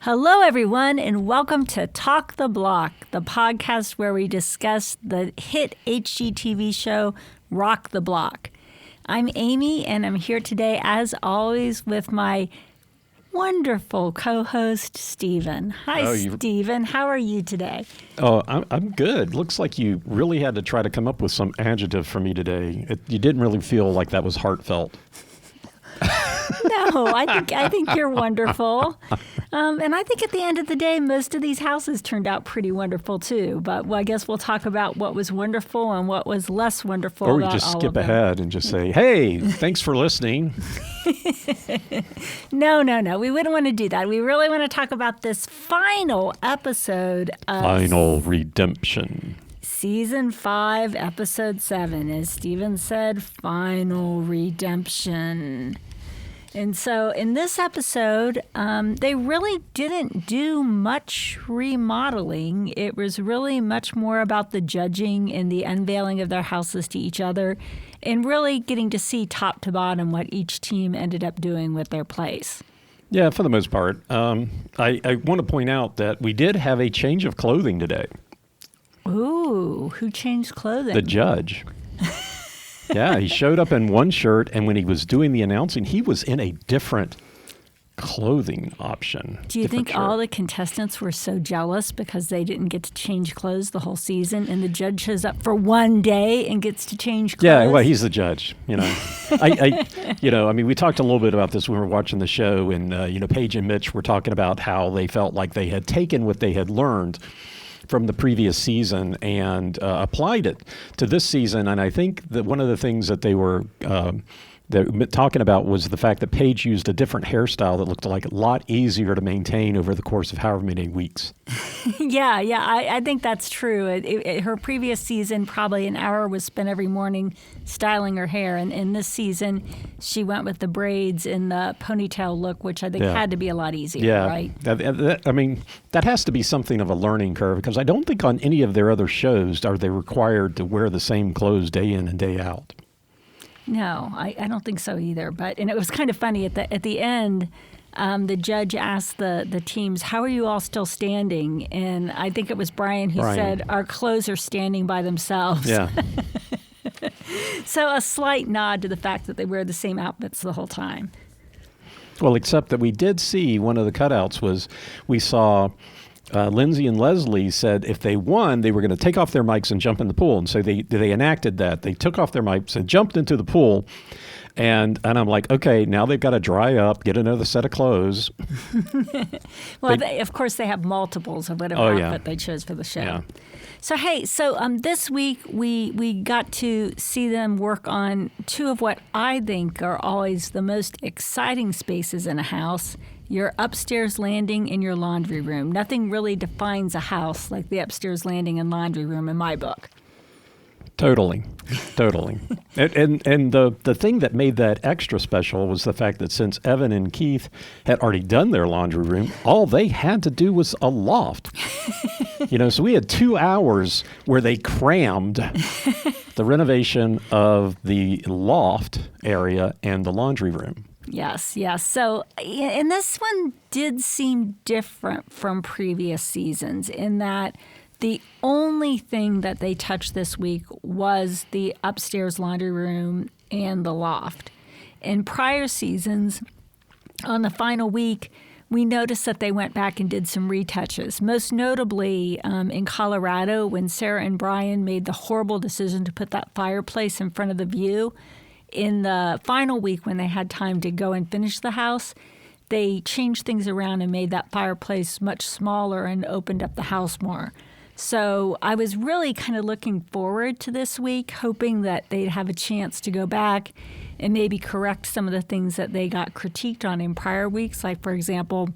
Hello, everyone, and welcome to Talk the Block, the podcast where we discuss the hit HGTV show Rock the Block. I'm Amy, and I'm here today, as always, with my wonderful co-host, Stephen. Hi, Stephen. How are you today? Oh, I'm good. Looks like you really had to try to come up with some adjective for me today. You didn't really feel like that was heartfelt. No, I think you're wonderful. And I think at the end of the day, most of these houses turned out pretty wonderful too. But I guess we'll talk about what was wonderful and what was less wonderful. Or we just skip ahead and just say, hey, thanks for listening. No. We wouldn't want to do that. We really want to talk about this final episode of Final Redemption. Season 5, Episode 7. As Stephen said, Final Redemption. And so in this episode, they really didn't do much remodeling. It was really much more about the judging and the unveiling of their houses to each other and really getting to see top to bottom what each team ended up doing with their place. Yeah, for the most part. I want to point out that we did have a change of clothing today. Ooh, who changed clothing? The judge. Yeah, he showed up in one shirt, and when he was doing the announcing, he was in a different clothing option. Do you think all the contestants were so jealous because they didn't get to change clothes the whole season, and the judge shows up for one day and gets to change clothes? Yeah, well, he's the judge, you know. I mean, we talked a little bit about this when we were watching the show, and, Paige and Mitch were talking about how they felt like they had taken what they had learned from the previous season and applied it to this season. And I think that one of the things that they were talking about was the fact that Paige used a different hairstyle that looked like a lot easier to maintain over the course of however many weeks. Yeah, I think that's true. Her previous season, probably an hour was spent every morning styling her hair. And in this season, she went with the braids and the ponytail look, which I think had to be a lot easier, right? I mean, that has to be something of a learning curve, because I don't think on any of their other shows are they required to wear the same clothes day in and day out. No, I don't think so either. And it was kind of funny at the end. The judge asked the teams, "How are you all still standing?" And I think it was Brian who said, "Our clothes are standing by themselves." Yeah. So a slight nod to the fact that they wear the same outfits the whole time. Well, except that we did see one of the cutouts was we saw Lindsay and Leslie said if they won, they were going to take off their mics and jump in the pool. And so they enacted that. They took off their mics and jumped into the pool. And I'm like, okay, now they've got to dry up, get another set of clothes. Well, of course, they have multiples of whatever outfit they chose for the show. Yeah. So, hey, this week we got to see them work on two of what I think are always the most exciting spaces in a house: your upstairs landing and your laundry room. Nothing really defines a house like the upstairs landing and laundry room in my book. Totally. And the thing that made that extra special was the fact that since Evan and Keith had already done their laundry room, all they had to do was a loft. So we had 2 hours where they crammed the renovation of the loft area and the laundry room. Yes. So, and this one did seem different from previous seasons in that the only thing that they touched this week was the upstairs laundry room and the loft. In prior seasons, on the final week, we noticed that they went back and did some retouches, most notably in Colorado when Sarah and Brian made the horrible decision to put that fireplace in front of the view. In the final week, when they had time to go and finish the house, they changed things around and made that fireplace much smaller and opened up the house more. So I was really kind of looking forward to this week, hoping that they'd have a chance to go back and maybe correct some of the things that they got critiqued on in prior weeks. Like, for example,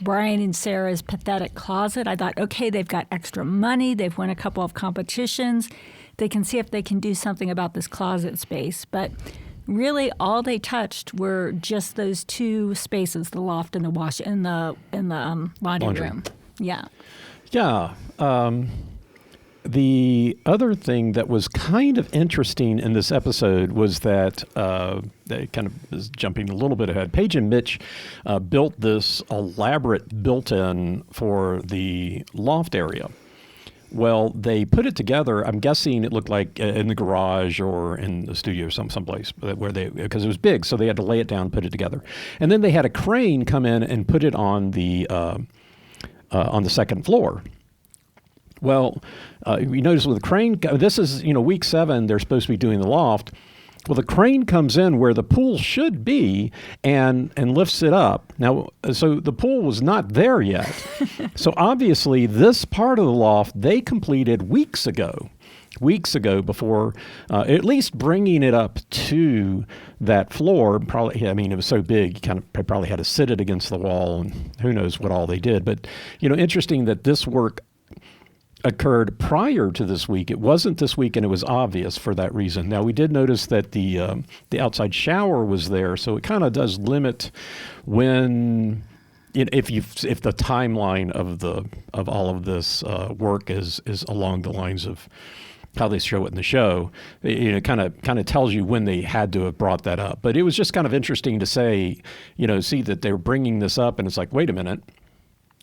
Brian and Sarah's pathetic closet. I thought, okay, they've got extra money. They've won a couple of competitions. They can see if they can do something about this closet space. But really, all they touched were just those two spaces, the loft and the laundry room. Yeah. Yeah. the other thing that was kind of interesting in this episode was that they kind of is jumping a little bit ahead. Paige and Mitch built this elaborate built-in for the loft area. Well, they put it together. I'm guessing it looked like in the garage or in the studio, someplace where because it was big, so they had to lay it down, put it together, and then they had a crane come in and put it on the second floor. Well, you notice with the crane, this is week 7. They're supposed to be doing the loft. Well, the crane comes in where the pool should be and lifts it up. Now, so the pool was not there yet. So obviously, this part of the loft they completed weeks ago before at least bringing it up to that floor. Probably, I mean, it was so big, you probably had to sit it against the wall, and who knows what all they did. But interesting that this work occurred prior to this week. It wasn't this week, and it was obvious for that reason. Now, we did notice that the outside shower was there, so it kind of does limit when, if the timeline of all of this work is along the lines of how they show it in the show. It kind of tells you when they had to have brought that up. But it was just kind of interesting to see that they're bringing this up, and it's like, wait a minute,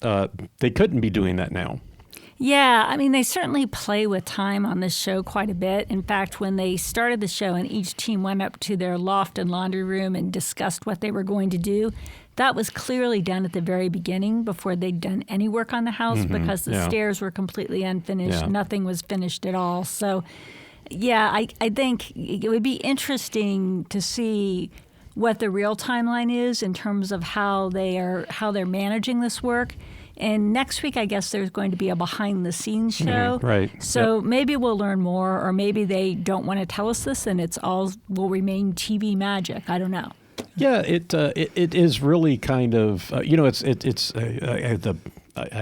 they couldn't be doing that now. Yeah, I mean, they certainly play with time on this show quite a bit. In fact, when they started the show and each team went up to their loft and laundry room and discussed what they were going to do, that was clearly done at the very beginning before they'd done any work on the house because the stairs were completely unfinished. Yeah. Nothing was finished at all. So, yeah, I think it would be interesting to see what the real timeline is in terms of how they're managing this work. And next week, I guess there's going to be a behind-the-scenes show. Right. So maybe we'll learn more, or maybe they don't want to tell us this, and it's all will remain TV magic. I don't know. Yeah, it is really kind of I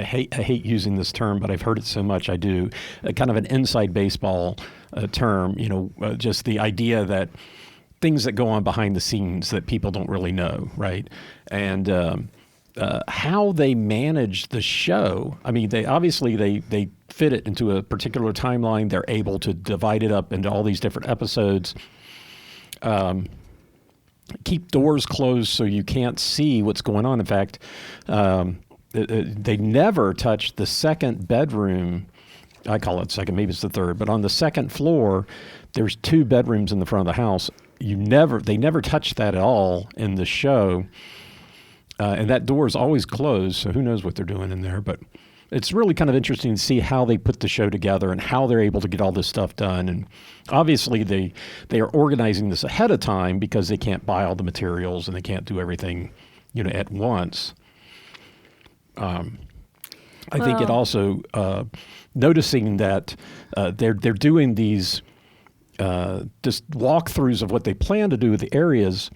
hate using this term, but I've heard it so much. I do kind of an inside baseball term. Just the idea that things that go on behind the scenes that people don't really know, right? And how they manage the show. I mean, they obviously fit it into a particular timeline. They're able to divide it up into all these different episodes. Keep doors closed so you can't see what's going on. In fact, they never touch the second bedroom. I call it second, maybe it's the third, but on the second floor, there's 2 bedrooms in the front of the house. They never touch that at all in the show. And that door is always closed, so who knows what they're doing in there. But it's really kind of interesting to see how they put the show together and how they're able to get all this stuff done. And obviously they are organizing this ahead of time because they can't buy all the materials and they can't do everything, at once. I think it also, noticing that they're doing these just walkthroughs of what they plan to do with the areas.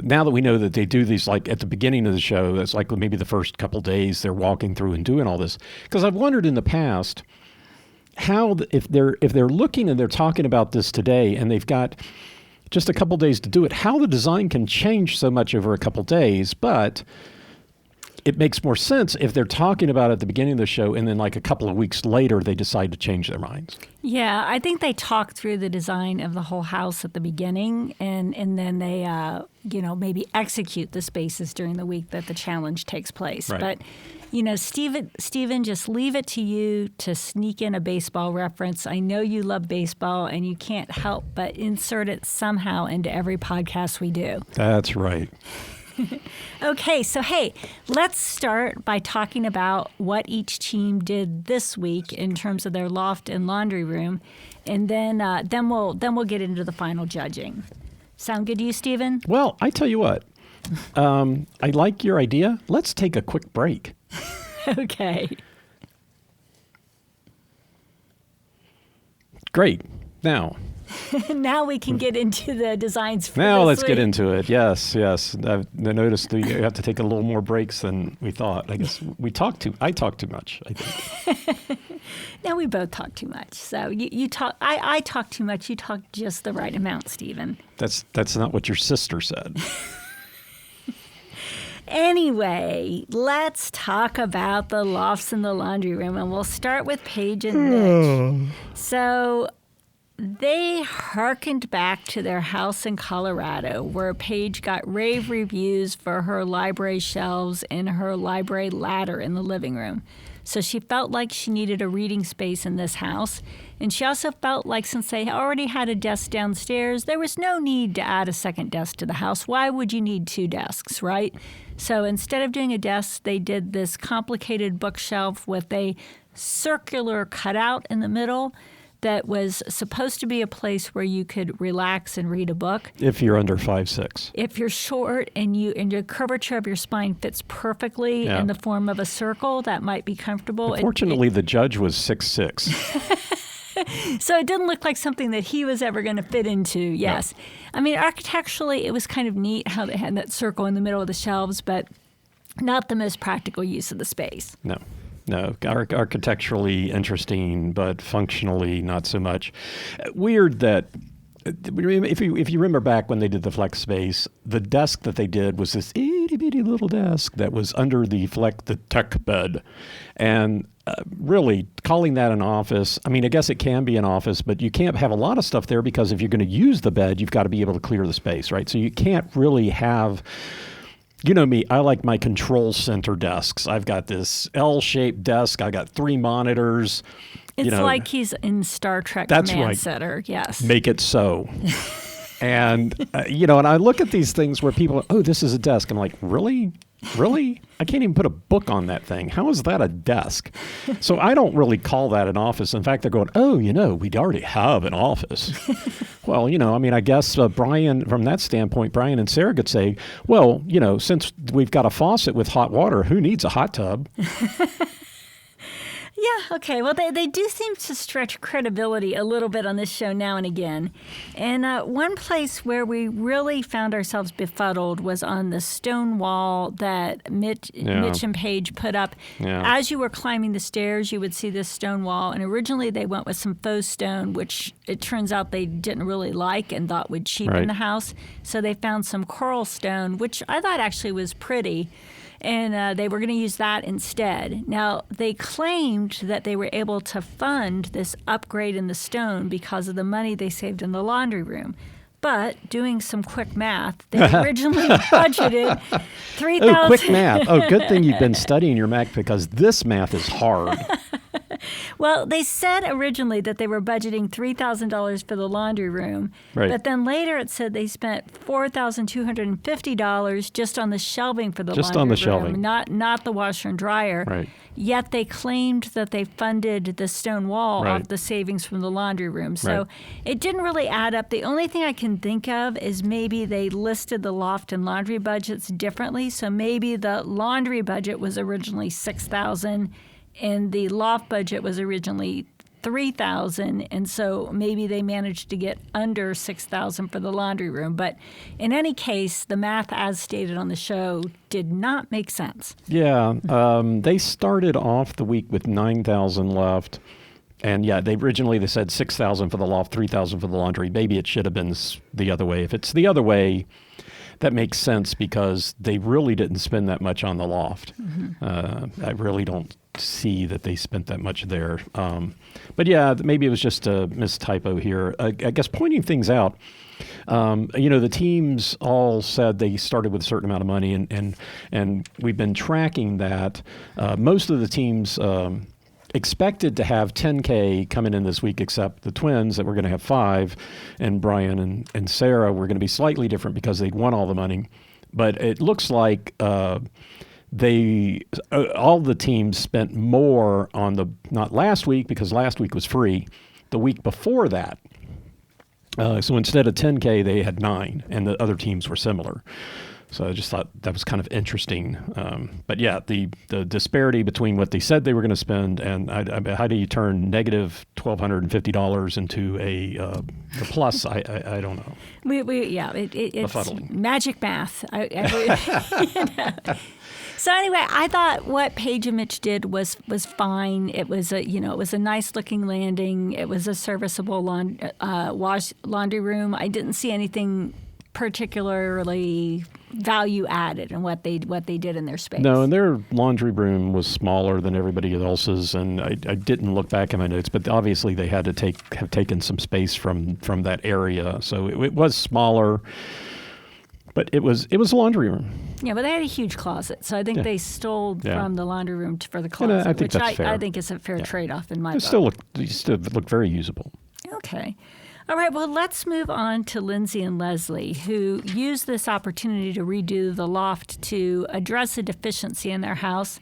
Now that we know that they do these, like at the beginning of the show, it's like maybe the first couple days they're walking through and doing all this. Because I've wondered in the past how, if they're looking and they're talking about this today and they've got just a couple days to do it, how the design can change so much over a couple days. But it makes more sense if they're talking about it at the beginning of the show and then like a couple of weeks later they decide to change their minds. Yeah, I think they talk through the design of the whole house at the beginning and then they maybe execute the spaces during the week that the challenge takes place. Right. But Stephen, just leave it to you to sneak in a baseball reference. I know you love baseball and you can't help but insert it somehow into every podcast we do. That's right. Okay, so hey, let's start by talking about what each team did this week in terms of their loft and laundry room, and then we'll get into the final judging. Sound good to you, Stephen? Well, I tell you what, I like your idea. Let's take a quick break. Okay. Great. Now we can get into the designs for Now this let's week. get into it. Yes. I've noticed we have to take a little more breaks than we thought. I guess I talk too much, I think. No, we both talk too much. So you talk. I talk too much. You talk just the right amount, Stephen. That's not what your sister said. Anyway, let's talk about the lofts in the laundry room, and we'll start with Paige and Mitch. So they hearkened back to their house in Colorado, where Paige got rave reviews for her library shelves and her library ladder in the living room. So she felt like she needed a reading space in this house. And she also felt like since they already had a desk downstairs, there was no need to add a second desk to the house. Why would you need two desks, right? So instead of doing a desk, they did this complicated bookshelf with a circular cutout in the middle that was supposed to be a place where you could relax and read a book. If you're under 5'6". If you're short and your curvature of your spine fits perfectly in the form of a circle, that might be comfortable. Unfortunately, the judge was 6'6". So it didn't look like something that he was ever going to fit into, yes. No. I mean, architecturally, it was kind of neat how they had that circle in the middle of the shelves, but not the most practical use of the space. No, architecturally interesting, but functionally not so much. Weird that, if you remember back when they did the flex space, the desk that they did was this itty-bitty little desk that was under the tech bed. And really, calling that an office, I mean, I guess it can be an office, but you can't have a lot of stuff there because if you're going to use the bed, you've got to be able to clear the space, right? So you can't really have... You know me, I like my control center desks. I've got this L-shaped desk. I got 3 monitors. It's like he's in Star Trek Command Center, yes. Make it so. And, and I look at these things where people are, this is a desk. I'm like, really? Really? I can't even put a book on that thing. How is that a desk? So I don't really call that an office. In fact, they're going, we already have an office. Well, I guess Brian, from that standpoint, Brian and Sarah could say, well, since we've got a faucet with hot water, who needs a hot tub? Yeah, okay. Well, they do seem to stretch credibility a little bit on this show now and again. And one place where we really found ourselves befuddled was on the stone wall that Mitch and Paige put up. Yeah. As you were climbing the stairs, you would see this stone wall. And originally they went with some faux stone, which it turns out they didn't really like and thought would cheapen the house. So they found some coral stone, which I thought actually was pretty. And they were going to use that instead. Now, they claimed that they were able to fund this upgrade in the stone because of the money they saved in the laundry room. But doing some quick math, they originally budgeted $3,000. Oh, quick math. Oh, good thing you've been studying your math because this math is hard. Well, they said originally that they were budgeting $3,000 for the laundry room, but then later it said they spent $4,250 just on the shelving for the laundry room. Just on the shelving. Not the washer and dryer. Right. Yet they claimed that they funded the stone wall off the savings from the laundry room. So it didn't really add up. The only thing I can think of is maybe they listed the loft and laundry budgets differently. So maybe the laundry budget was originally $6,000 and the loft budget was originally $3,000, and so maybe they managed to get under $6,000 for the laundry room. But in any case, the math, as stated on the show, did not make sense. Yeah, they started off the week with $9,000 left, and they said $6,000 for the loft, $3,000 for the laundry. Maybe it should have been the other way. If it's the other way, that makes sense because they really didn't spend that much on the loft. Mm-hmm. I really don't see that they spent that much there. But maybe it was just a mistypo here. I guess pointing things out, the teams all said they started with a certain amount of money, and we've been tracking that. Most of the teams expected to have $10K coming in this week, except the twins that were going to have $5, and Brian and Sarah were going to be slightly different because they'd won all the money. But it looks like all the teams spent more on not last week because last week was free, the week before that. So instead of $10K, they had $9, and the other teams were similar. So I just thought that was kind of interesting. But the disparity between what they said they were going to spend and how do you turn negative $1,250 into a plus? I don't know. It's magic math. So anyway, I thought what Paige and Mitch did was fine. It was a nice looking landing. It was a serviceable laundry room. I didn't see anything particularly value added in what they did in their space. No, and their laundry room was smaller than everybody else's, and I didn't look back at my notes, but obviously they had to have taken some space from that area, so it was smaller, but it was a laundry room. Yeah, but they had a huge closet, so I think they stole from the laundry room for the closet, I think that's fair. I think is a fair trade-off in my book. They still look very usable. Okay. All right, well, let's move on to Lindsay and Leslie, who used this opportunity to redo the loft to address a deficiency in their house.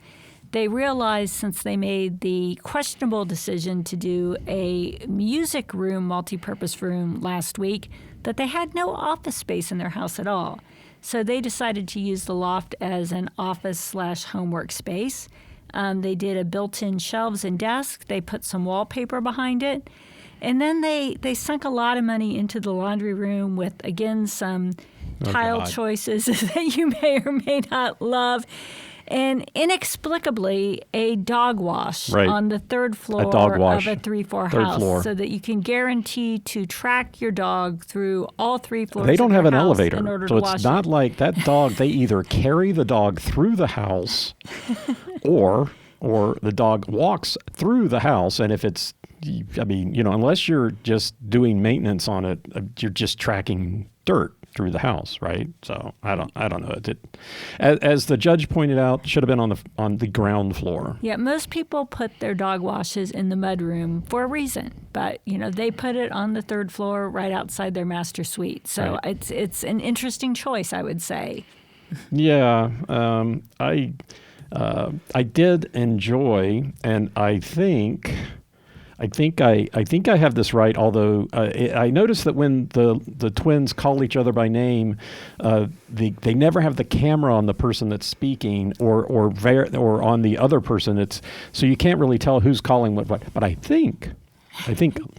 They realized, since they made the questionable decision to do a music room, multi-purpose room last week, that they had no office space in their house at all. So they decided to use the loft as an office/homework space. They did a built-in shelves and desk. They put some wallpaper behind it. And then they sunk a lot of money into the laundry room with, again, some tile choices that you may or may not love. And inexplicably, a dog wash on the third floor of a 3-floor house, so that you can guarantee to track your dog through all 3 floors. They don't have an house elevator, in order so to it's wash not it. like that dog. They either carry the dog through the house, or the dog walks through the house. And if it's, unless you're just doing maintenance on it, you're just tracking dirt through the house, right? So I don't know. As the judge pointed out, should have been on the ground floor. Yeah, most people put their dog washes in the mudroom for a reason, but they put it on the 3rd floor, right outside their master suite. So it's an interesting choice, I would say. Yeah, I did enjoy, and I think I have this right. Although I noticed that when the twins call each other by name, they never have the camera on the person that's speaking, or on the other person. So you can't really tell who's calling what. But I think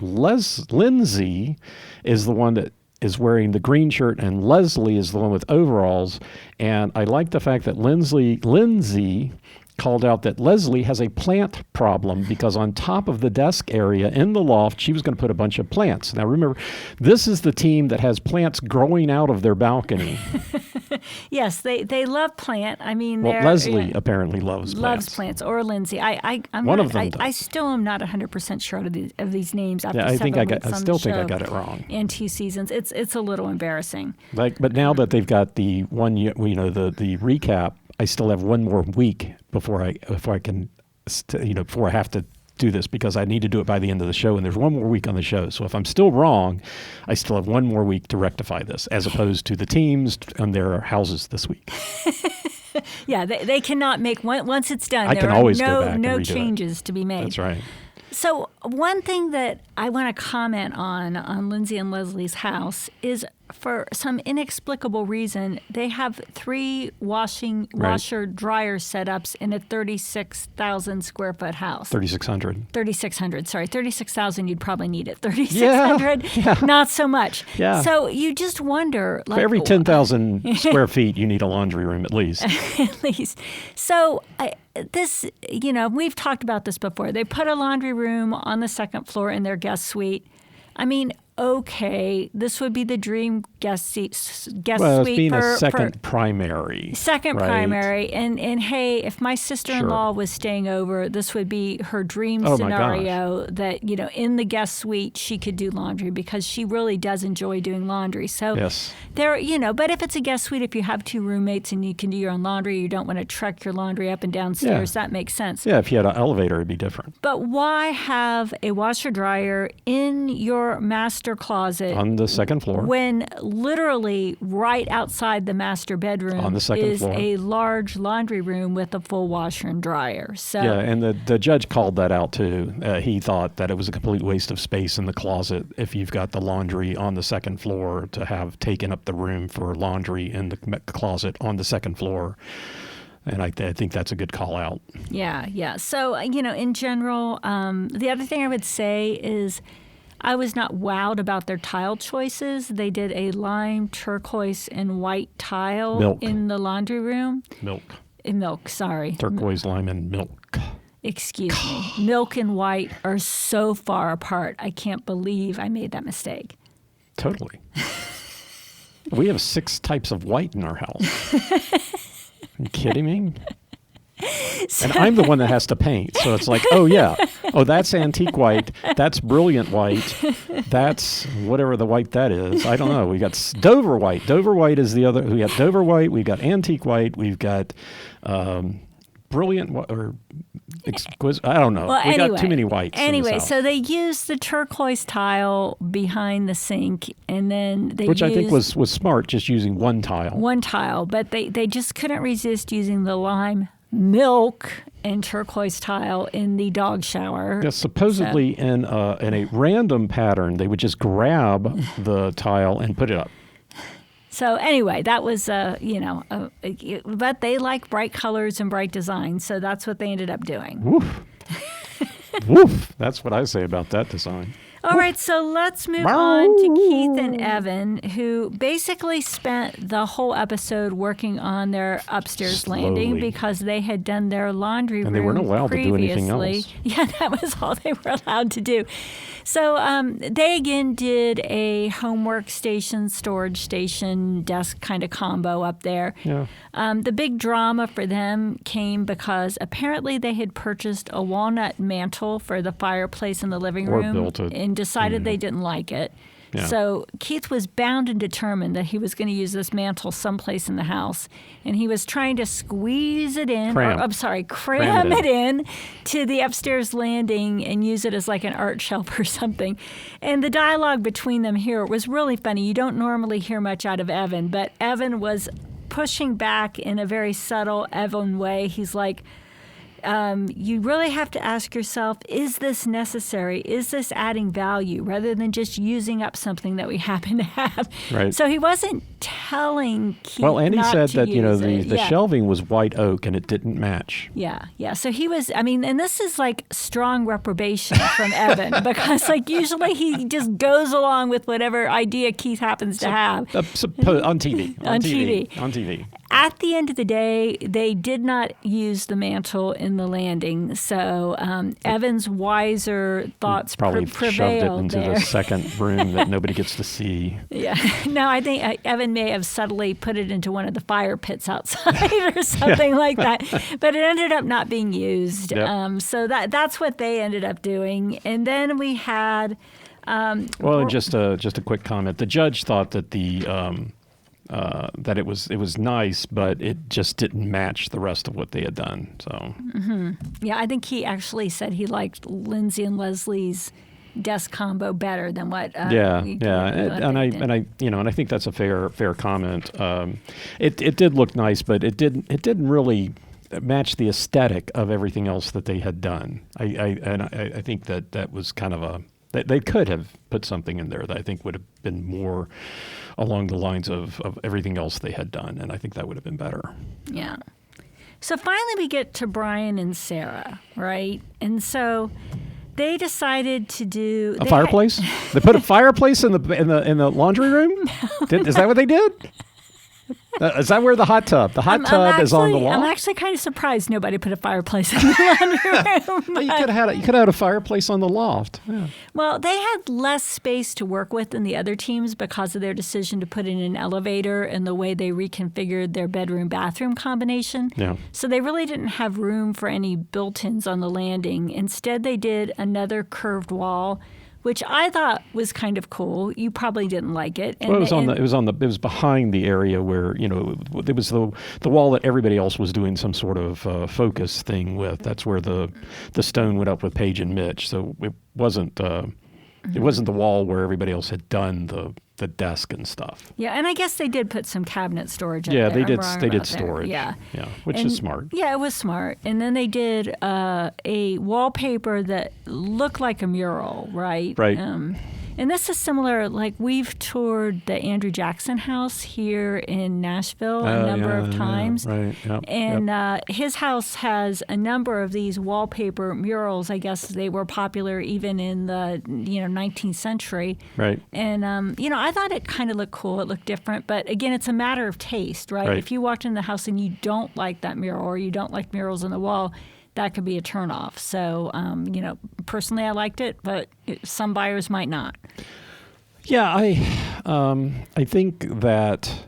Lindsay is the one that is wearing the green shirt, and Leslie is the one with overalls. And I like the fact that Lindsay called out that Leslie has a plant problem, because on top of the desk area in the loft, she was going to put a bunch of plants. Now remember, this is the team that has plants growing out of their balcony. Yes, they love plant. I mean, Leslie apparently loves plants, or Lindsay. One of them does. I still am not 100% sure of these names. After I think I still think I show got it wrong. In 2 seasons, it's a little embarrassing. But now that they've got the one, the recap, I still have one more week before I have to do this, because I need to do it by the end of the show, and there's one more week on the show. So if I'm still wrong, I still have one more week to rectify this, as opposed to the teams on their houses this week. Yeah, they cannot make once it's done. I there can are always go back and no redo changes to be made. That's right. So one thing that I want to comment on Lindsay and Leslie's house is, for some inexplicable reason, they have 3 washer dryer setups in a 36,000 square foot house. 3,600. Sorry, 36,000. You'd probably need it. 3,600, not so much. Yeah. So you just wonder, For every 10,000 square feet, you need a laundry room at least. At least. So we've talked about this before. They put a laundry room on the 2nd floor in their guest suite. I mean, okay, this would be the dream guest suite. It's being a second primary. Second right? primary. And hey, if my sister-in-law was staying over, this would be her dream scenario that, in the guest suite, she could do laundry, because she really does enjoy doing laundry. So yes. But if it's a guest suite, if you have 2 roommates and you can do your own laundry, you don't want to trek your laundry up and downstairs, that makes sense. Yeah, if you had an elevator, it'd be different. But why have a washer dryer in your master closet on the 2nd floor, when literally right outside the master bedroom on the 2nd floor is a large laundry room with a full washer and dryer? So yeah, and the judge called that out too. He thought that it was a complete waste of space in the closet if you've got the laundry on the 2nd floor, to have taken up the room for laundry in the closet on the 2nd floor. And I think that's a good call out. Yeah. So, in general, the other thing I would say is, I was not wowed about their tile choices. They did a lime, turquoise, and white tile in the laundry room. Milk, sorry. Turquoise, lime, and milk. Excuse me. Milk and white are so far apart. I can't believe I made that mistake. Totally. We have 6 types of white in our house. Are you kidding me? And I'm the one that has to paint. So it's like, oh, yeah. Oh, that's antique white. That's brilliant white. That's whatever the white that is. I don't know. We got Dover white. Dover white is the other. We got Dover white. We've got antique white. We've got brilliant or exquisite. I don't know. Well, we got too many whites. Anyway, so they used the turquoise tile behind the sink, and then they which used I think was smart, just using one tile. One tile, but they just couldn't resist using the lime milk and turquoise tile in the dog shower. Yeah, supposedly in a random pattern, they would just grab the tile and put it up. So anyway, that was, but they like bright colors and bright designs, so that's what they ended up doing. Woof. Woof. That's what I say about that design. All right, so let's move on to Keith and Evan, who basically spent the whole episode working on their upstairs landing because they had done their laundry room and they weren't allowed previously. to do anything else. Yeah, that was all they were allowed to do. So they again did a homework station, storage station, desk kind of combo up there. Yeah. The big drama for them came because apparently they had purchased a walnut mantle for the fireplace in the living room. Or built it. And decided they didn't like it. Yeah. So Keith was bound and determined that he was going to use this mantle someplace in the house. And he was trying to squeeze it in, cram it in to the upstairs landing and use it as like an art shelf or something. And the dialogue between them here was really funny. You don't normally hear much out of Evan, but Evan was pushing back in a very subtle Evan way. He's like, you really have to ask yourself, is this necessary? Is this adding value rather than just using up something that we happen to have? Right. So he wasn't telling Keith Well, and he said that, the Yeah. shelving was white oak and it didn't match. Yeah. So he was, and this is like strong reprobation from Evan because like usually he just goes along with whatever idea Keith happens to have. On TV. On TV. At the end of the day, they did not use the mantle in the landing, so Evan's wiser thoughts probably prevailed shoved it into there. the second room that nobody gets to see. Yeah, no, I think Evan may have subtly put it into one of the fire pits outside or something like that, but it ended up not being used. Yep. So that's what they ended up doing, and then we had. And just a quick comment. The judge thought that that it was nice, but it just didn't match the rest of what they had done. So Yeah, I think he actually said he liked Lindsay and Leslie's desk combo better than what. And I think that's a fair comment. It did look nice, but it didn't really match the aesthetic of everything else that they had done. I think that was kind of they could have put something in there that I think would have been more along the lines of everything else they had done, and I think that would have been better. Yeah. So finally we get to Brian and Sarah, right? And so they decided to do a fireplace. They put a fireplace in the laundry room. Is that what they did? Is that where the hot tub? The hot tub is on the wall. I'm actually kind of surprised nobody put a fireplace in the laundry room. You could have had a fireplace on the loft. Yeah. Well, they had less space to work with than the other teams because of their decision to put in an elevator and the way they reconfigured their bedroom-bathroom combination. Yeah. So they really didn't have room for any built-ins on the landing. Instead, they did another curved wall, which I thought was kind of cool. You probably didn't like it. And, it was behind the area where it was the wall that everybody else was doing some sort of focus thing with. That's where the stone went up with Paige and Mitch. So it wasn't the wall where everybody else had done the desk and stuff. Yeah, and I guess they did put some cabinet storage. Yeah, there. they did storage. Yeah, which is smart. Yeah, it was smart. And then they did a wallpaper that looked like a mural, right? Right. And this is similar. Like we've toured the Andrew Jackson house here in Nashville a number of times. Right. Yep. And his house has a number of these wallpaper murals. I guess they were popular even in the 19th century. Right. And I thought it kind of looked cool. It looked different. But again, it's a matter of taste, right? If you walked in the house and you don't like that mural or you don't like murals on the wall, that could be a turnoff. So, personally, I liked it, but some buyers might not. Yeah, I think that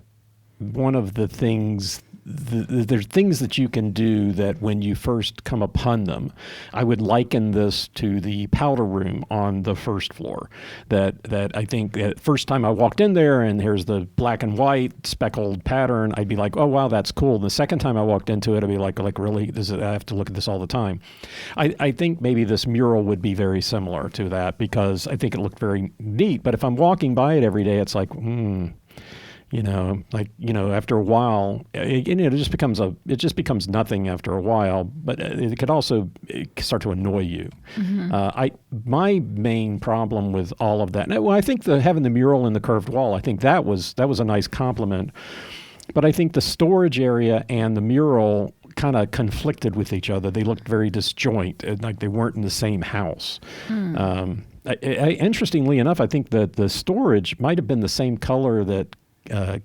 one of the things, there's things that you can do that when you first come upon them, I would liken this to the powder room on the first floor. That I think the first time I walked in there and here's the black and white speckled pattern, I'd be like, oh wow, that's cool. The second time I walked into it, I'd be like really, I have to look at this all the time. I think maybe this mural would be very similar to that because I think it looked very neat. But if I'm walking by it every day, it's like, after a while, it just becomes nothing after a while. But it could also start to annoy you. My main problem with all of that, I think having the mural in the curved wall, I think that was a nice compliment. But I think the storage area and the mural kind of conflicted with each other. They looked very disjoint, like they weren't in the same house. Interestingly enough, I think that the storage might have been the same color that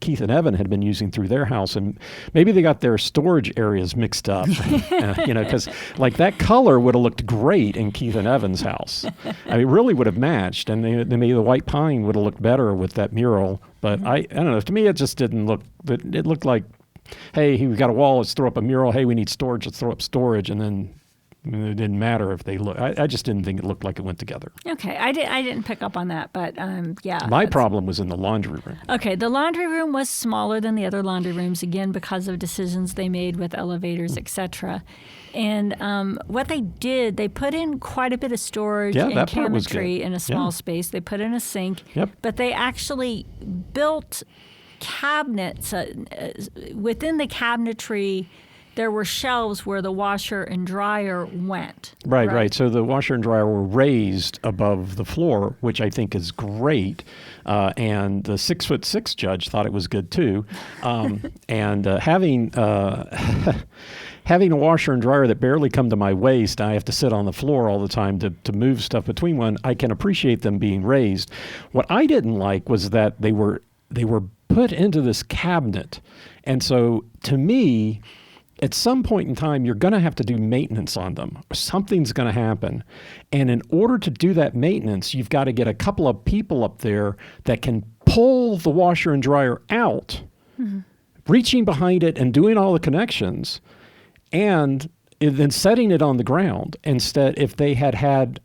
Keith and Evan had been using through their house, and maybe they got their storage areas mixed up, because like that color would have looked great in Keith and Evan's house. I mean, it really would have matched, and maybe the white pine would have looked better with that mural. But I don't know. To me, it just didn't look. It looked like, hey, we've got a wall. Let's throw up a mural. Hey, we need storage. Let's throw up storage, and then. It didn't matter if they look. I just didn't think it looked like it went together. Okay, I didn't pick up on that, but yeah. My problem was in the laundry room. Okay, the laundry room was smaller than the other laundry rooms, again, because of decisions they made with elevators, etc. And what they did, they put in quite a bit of storage and cabinetry in a small space. They put in a sink, but they actually built cabinets within the cabinetry. There were shelves where the washer and dryer went. Right. So the washer and dryer were raised above the floor, which I think is great. And the 6'6" judge thought it was good too. And having having a washer and dryer that barely come to my waist, I have to sit on the floor all the time to move stuff between one. I can appreciate them being raised. What I didn't like was that they were put into this cabinet, and so to me. At some point in time, you're going to have to do maintenance on them. Something's going to happen. And in order to do that maintenance, you've got to get a couple of people up there that can pull the washer and dryer out, reaching behind it and doing all the connections, and then setting it on the ground. Instead, if they had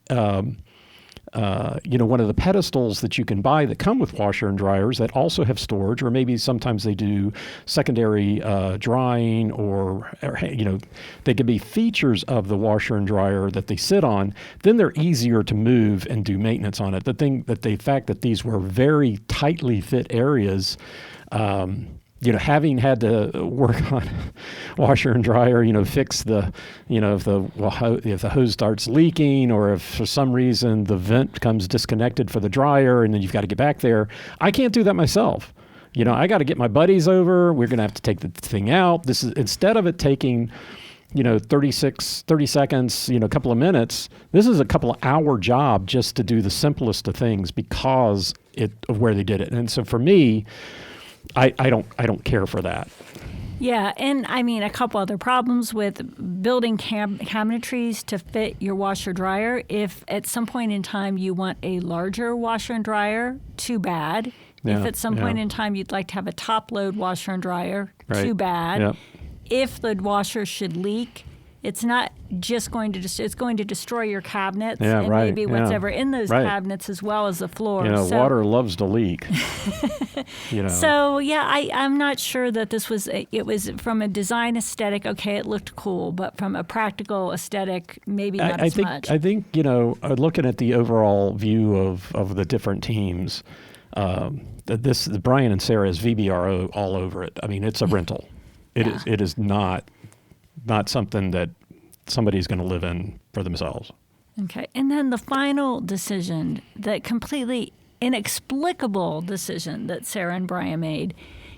one of the pedestals that you can buy that come with washer and dryers that also have storage, or maybe sometimes they do secondary drying, or they could be features of the washer and dryer that they sit on, then they're easier to move and do maintenance on it. The fact that these were very tightly fit areas, having had to work on washer and dryer, fix the, if the hose starts leaking, or if for some reason the vent becomes disconnected for the dryer and then you've got to get back there. I can't do that myself. I got to get my buddies over. We're going to have to take the thing out. This is, instead of it taking, 30 seconds, a couple of minutes, this is a couple of hour job just to do the simplest of things because of where they did it. And so for me, I don't care for that. Yeah, and I mean a couple other problems with building cabinetries to fit your washer dryer. If at some point in time you want a larger washer and dryer, too bad. If at some point in time you'd like to have a top load washer and dryer, too bad. Yep. If the washer should leak, it's not just going to it's going to destroy your cabinets and maybe whatever in those cabinets as well as the floor. Water loves to leak. So I'm not sure that this was. It was from a design aesthetic. Okay, it looked cool, but from a practical aesthetic, maybe not as much. I think looking at the overall view of the different teams, the Brian and Sarah's VBRO all over it. I mean, it's a rental. It is not something that somebody's going to live in for themselves. Okay. And then the final decision, the completely inexplicable decision that Sarah and Brian made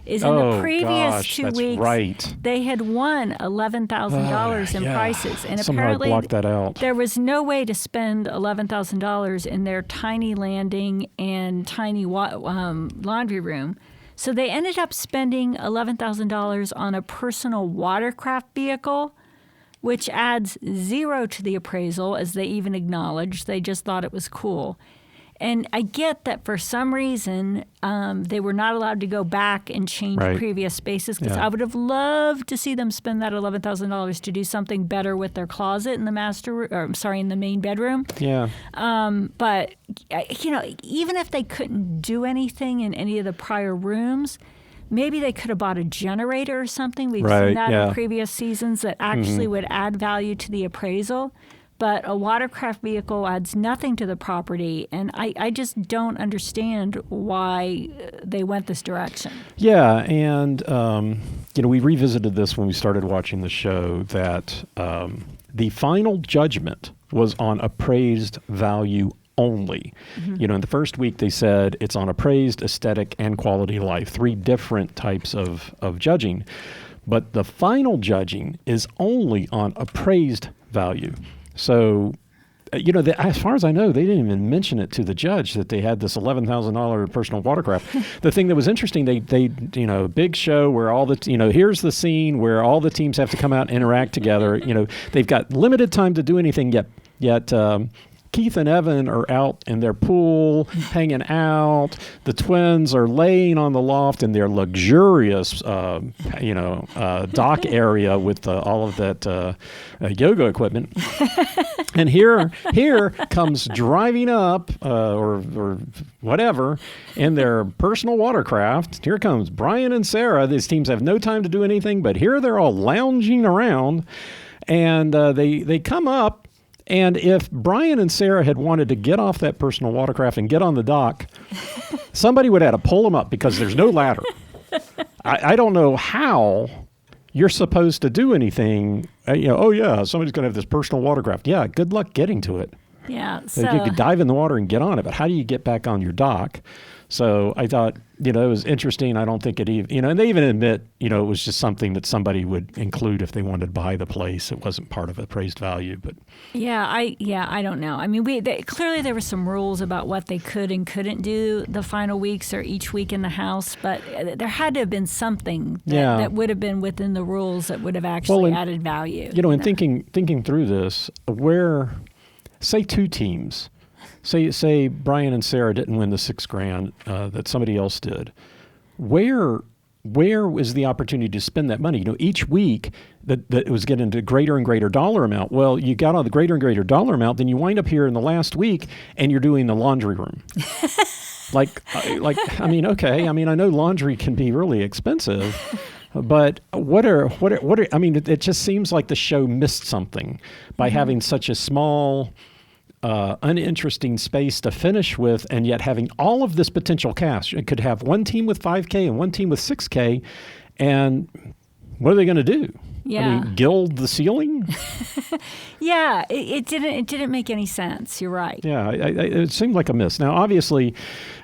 is in the previous 2 weeks, they had won $11,000 in prices. And apparently blocked that out. There was no way to spend $11,000 in their tiny landing and tiny laundry room. So they ended up spending $11,000 on a personal watercraft vehicle, which adds 0 to the appraisal, as they even acknowledged. They just thought it was cool. And I get that for some reason they were not allowed to go back and change previous spaces, because I would have loved to see them spend that $11,000 to do something better with their closet in the in the main bedroom. Yeah. But even if they couldn't do anything in any of the prior rooms, maybe they could have bought a generator or something. We've seen that in previous seasons that actually would add value to the appraisal. But a watercraft vehicle adds nothing to the property, and I just don't understand why they went this direction. Yeah, and we revisited this when we started watching the show, that the final judgment was on appraised value only. In the first week they said it's on appraised, aesthetic, and quality of life, 3 different types of judging. But the final judging is only on appraised value. So, as far as I know, they didn't even mention it to the judge that they had this $11,000 personal watercraft. The thing that was interesting, they big show where all the, here's the scene where all the teams have to come out and interact together. They've got limited time to do anything yet. Keith and Evan are out in their pool, hanging out. The twins are laying on the loft in their luxurious, dock area with all of that yoga equipment. And here comes driving up, or whatever, in their personal watercraft. Here comes Brian and Sarah. These teams have no time to do anything, but here they're all lounging around, and they come up. And if Brian and Sarah had wanted to get off that personal watercraft and get on the dock, somebody would have to pull them up because there's no ladder. I don't know how you're supposed to do anything. Somebody's going to have this personal watercraft. Yeah, good luck getting to it. Yeah. So you could dive in the water and get on it, but how do you get back on your dock? So I thought, it was interesting. I don't think it even, and they even admit, it was just something that somebody would include if they wanted to buy the place. It wasn't part of appraised value, but. I don't know. I mean, clearly there were some rules about what they could and couldn't do the final weeks or each week in the house, but there had to have been something that would have been within the rules that would have actually added value. Thinking through this, where, say 2 teams, Say Brian and Sarah didn't win the $6,000 that somebody else did. Where was the opportunity to spend that money? Each week that it was getting to greater and greater dollar amount. Well, you got on the greater and greater dollar amount, then you wind up here in the last week and you're doing the laundry room. I know laundry can be really expensive. But it just seems like the show missed something by having such a small, uninteresting space to finish with, and yet having all of this potential cash. It could have one team with $5K and one team with $6K, and what are they going to do? Yeah. Gild the ceiling? Yeah, it didn't make any sense. You're right. Yeah, it seemed like a miss. Now, obviously,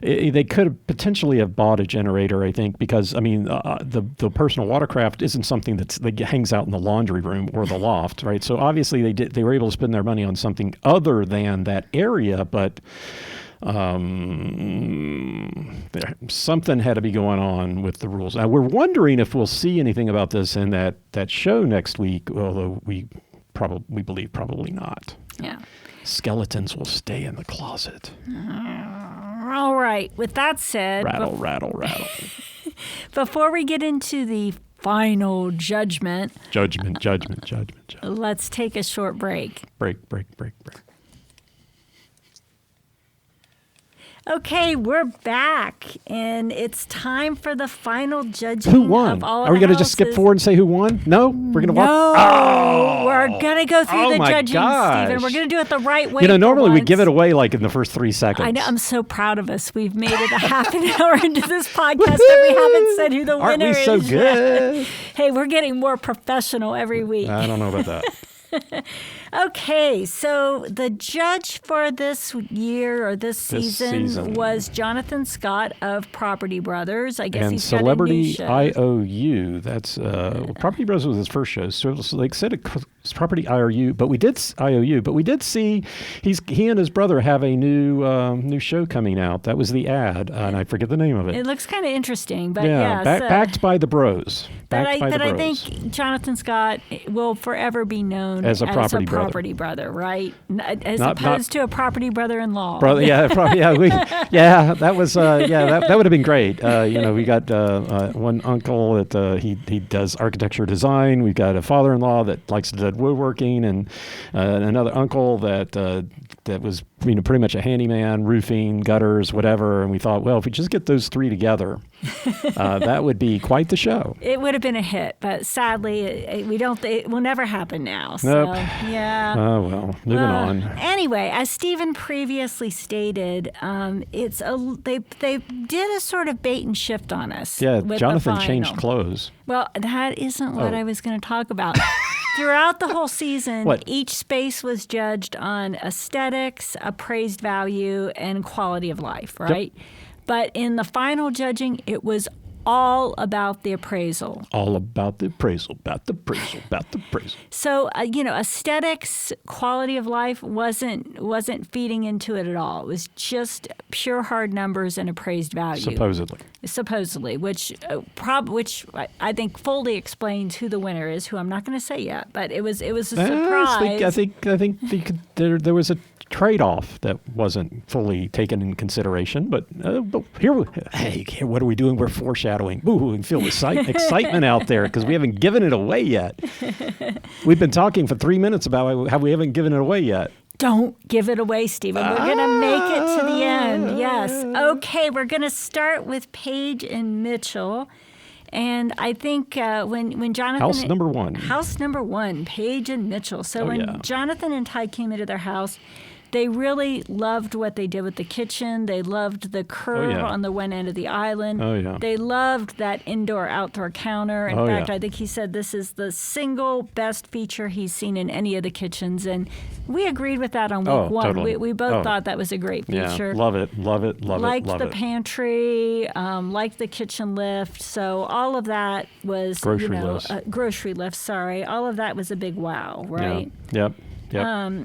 they could potentially have bought a generator, I think, because, the personal watercraft isn't something that hangs out in the laundry room or the loft, right? So obviously they were able to spend their money on something other than that area, but something had to be going on with the rules. Now, we're wondering if we'll see anything about this in that show next week, although we believe probably not. Yeah. Skeletons will stay in the closet. All right. With that said, rattle. Before we get into the final judgment. Judgment. Let's take a short break. Break. Okay, we're back, and it's time for the final judging. Who won? Of all Are we going to just skip forward and say who won? No? We're going to walk? No, we're going to go through the judging, gosh. Stephen. We're going to do it the right way. Normally we give it away like in the first 3 seconds. I know. I'm so proud of us. We've made it a half an hour into this podcast that we haven't said who the winner is. Aren't we so good? Hey, we're getting more professional every week. I don't know about that. Okay, so the judge for this year or this season was Jonathan Scott of Property Brothers. I guess and he's Celebrity got a new show. IOU. That's Property Brothers was his first show. So like said, It's property IOU, but we did see he and his brother have a new show coming out. That was the ad, and I forget the name of it. It looks kind of interesting, but backed by the bros. I think Jonathan Scott will forever be known as a property brother, right? As opposed to a property brother-in-law. That was that would have been great. We got one uncle that he does architecture design. We've got a father-in-law that likes to do woodworking, and another uncle that was pretty much a handyman, roofing, gutters, whatever. And we thought, well, if we just get those three together, that would be quite the show. It would have been a hit, but sadly, it will never happen now. So, nope. Yeah. Oh well, moving on. Anyway, as Stephen previously stated, they did a sort of bait and shift on us. Yeah, with Jonathan changed clothes. Well, that isn't what I was going to talk about. Throughout the whole season, each space was judged on aesthetics, appraised value, and quality of life, right? Yep. But in the final judging, it was all about the appraisal. All about the appraisal, So, aesthetics, quality of life wasn't feeding into it at all. It was just pure hard numbers and appraised value. Supposedly, which I think fully explains who the winner is, who I'm not going to say yet, but it was a surprise. I think there was a trade-off that wasn't fully taken in consideration, but here, what are we doing? We're foreshadowing. Ooh, we feel excitement out there because we haven't given it away yet. We've been talking for 3 minutes about how we haven't given it away yet. Don't give it away, Stephen. We're going to make it to the end. Yes. Okay, we're going to start with Paige and Mitchell. And I think when Jonathan... House number one, Paige and Mitchell. So when Jonathan and Ty came into their house, they really loved what they did with the kitchen. They loved the curve on the one end of the island. Oh, yeah. They loved that indoor-outdoor counter. In fact, I think he said this is the single best feature he's seen in any of the kitchens. And we agreed with that on week one. Totally. We both thought that was a great feature. Yeah, love it. Liked the pantry, liked the kitchen lift. So all of that was... grocery lift, sorry. All of that was a big wow, right? Yep.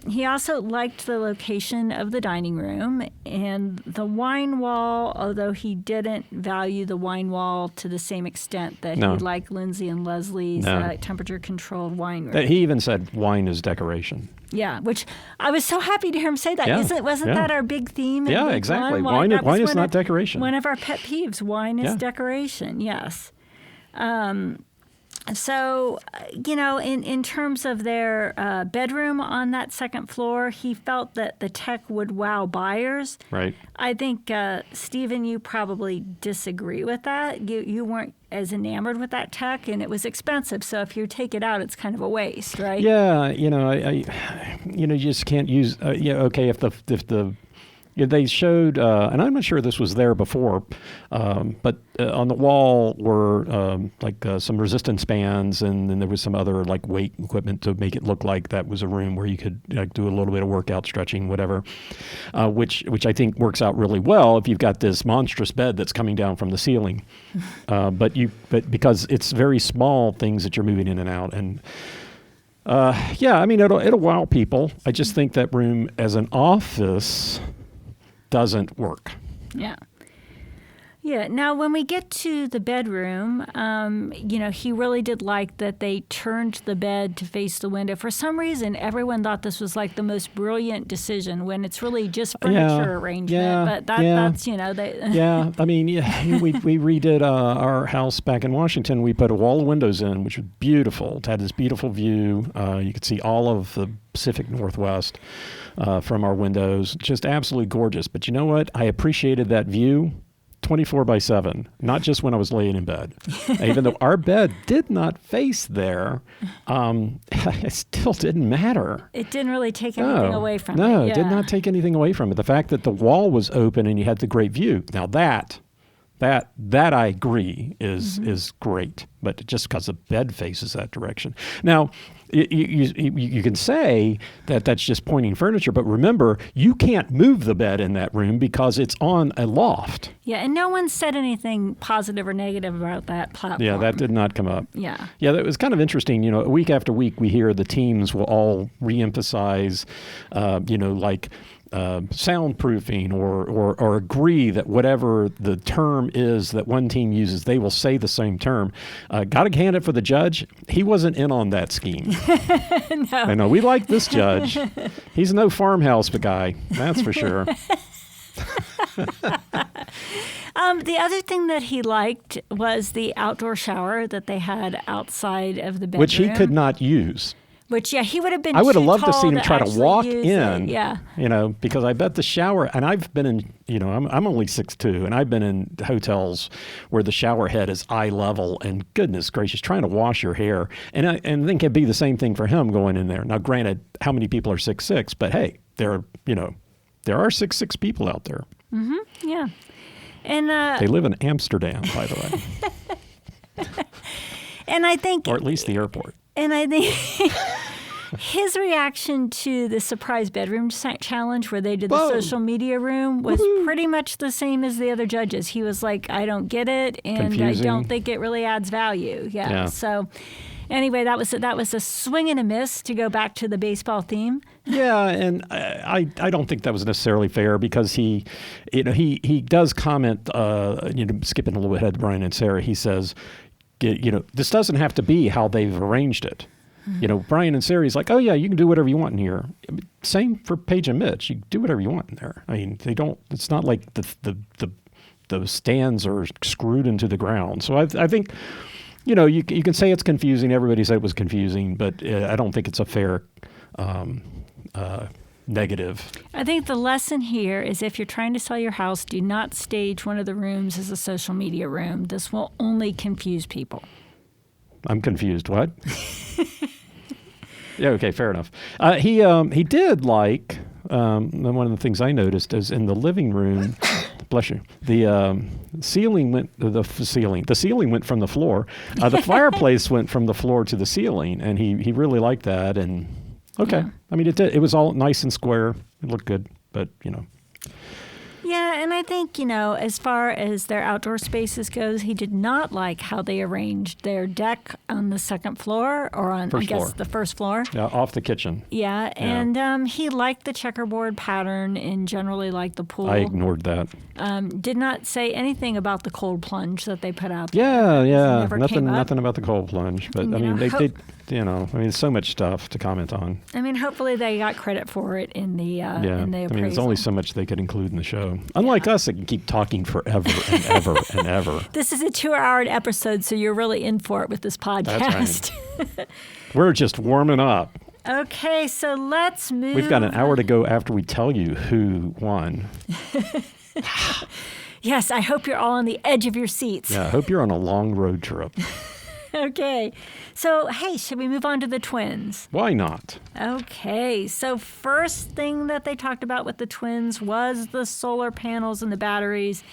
He also liked the location of the dining room and the wine wall, although he didn't value the wine wall to the same extent that he liked Lindsay and Leslie's temperature-controlled wine room. He even said wine is decoration. Yeah, which I was so happy to hear him say that. Yeah. Wasn't that our big theme? Yeah, exactly. Wine is not decoration. One of our pet peeves, wine is decoration, yes. So, in terms of their bedroom on that second floor, he felt that the tech would wow buyers. Right. I think, Stephen, you probably disagree with that. You weren't as enamored with that tech, and it was expensive. So if you take it out, it's kind of a waste, right? Yeah, I you just can't use. If the they showed, and I'm not sure this was there before, but on the wall were some resistance bands, and then there was some other weight equipment to make it look like that was a room where you could do a little bit of workout, stretching, whatever, which I think works out really well if you've got this monstrous bed that's coming down from the ceiling, but because it's very small things that you're moving in and out, and it'll wow people. I just think that room as an office doesn't work. Yeah. Yeah. Now, when we get to the bedroom, he really did like that they turned the bed to face the window. For some reason, everyone thought this was the most brilliant decision when it's really just furniture arrangement. Yeah, but that's, they... Yeah. I mean, we redid our house back in Washington. We put a wall of windows in, which was beautiful. It had this beautiful view. You could see all of the Pacific Northwest from our windows. Just absolutely gorgeous. But you know what? I appreciated that view 24/7, not just when I was laying in bed. Even though our bed did not face there, it still didn't matter. It didn't really take anything away from it. No, it did not take anything away from it. The fact that the wall was open and you had the great view. Now that That I agree is great, but just because the bed faces that direction. Now, you can say that that's just pointing furniture, but remember, you can't move the bed in that room because it's on a loft. Yeah, and no one said anything positive or negative about that platform. Yeah, that did not come up. Yeah. Yeah, that was kind of interesting. Week after week, we hear the teams will all reemphasize, like soundproofing or agree that whatever the term is that one team uses, they will say the same term. Got to hand it for the judge. He wasn't in on that scheme. No. I know. We like this judge. He's no farmhouse guy. That's for sure. The other thing that he liked was the outdoor shower that they had outside of the bedroom. Which he could not use. Which, he would have been I would have too loved to tall see him try to walk actually use in, it. Yeah. Because I bet the shower, and I've been in, I'm only 6'2", and I've been in hotels where the shower head is eye level, and goodness gracious, trying to wash your hair. And I think it'd be the same thing for him going in there. Now, granted, how many people are 6'6", but hey, there are 6'6" people out there. Mm-hmm. Yeah. And they live in Amsterdam, by the way. And I think, or at least the airport. And I think his reaction to the surprise bedroom challenge where they did the social media room was pretty much the same as the other judges. He was like, I don't get it, and confusing. I don't think it really adds value. Yeah. So anyway, that was a swing and a miss, to go back to the baseball theme. Yeah, and I don't think that was necessarily fair, because he does comment, skipping a little bit ahead to Brian and Sarah, he says, this doesn't have to be how they've arranged it. Brian and Sarah's like, oh yeah, you can do whatever you want in here. Same for Paige and Mitch. You can do whatever you want in there. I mean, they don't. It's not like the stands are screwed into the ground. So I think, you can say it's confusing. Everybody said it was confusing, but I don't think it's a fair negative. I think the lesson here is, if you're trying to sell your house, do not stage one of the rooms as a social media room. This will only confuse people. I'm confused. What? Yeah, okay, fair enough. He did like, one of the things I noticed is in the living room, bless you, the ceiling went from the floor. The fireplace went from the floor to the ceiling, and he really liked that. And okay. Yeah. I mean, it was all nice and square. It looked good, but Yeah, and I think, as far as their outdoor spaces goes, he did not like how they arranged their deck on the second floor, or on, the first floor. Yeah, off the kitchen. Yeah, and he liked the checkerboard pattern and generally liked the pool. I ignored that. Did not say anything about the cold plunge that they put out there. Yeah. Nothing about the cold plunge. But, they did, there's so much stuff to comment on. I mean, hopefully they got credit for it in the appraisal. There's only so much they could include in the show. Unlike us, that can keep talking forever and ever and ever. This is a 2-hour episode, so you're really in for it with this podcast. That's right. We're just warming up. Okay, so let's move. We've got an hour to go after we tell you who won. Yes, I hope you're all on the edge of your seats. Yeah, I hope you're on a long road trip. Okay. So, hey, should we move on to the twins? Why not? Okay. So, first thing that they talked about with the twins was the solar panels and the batteries.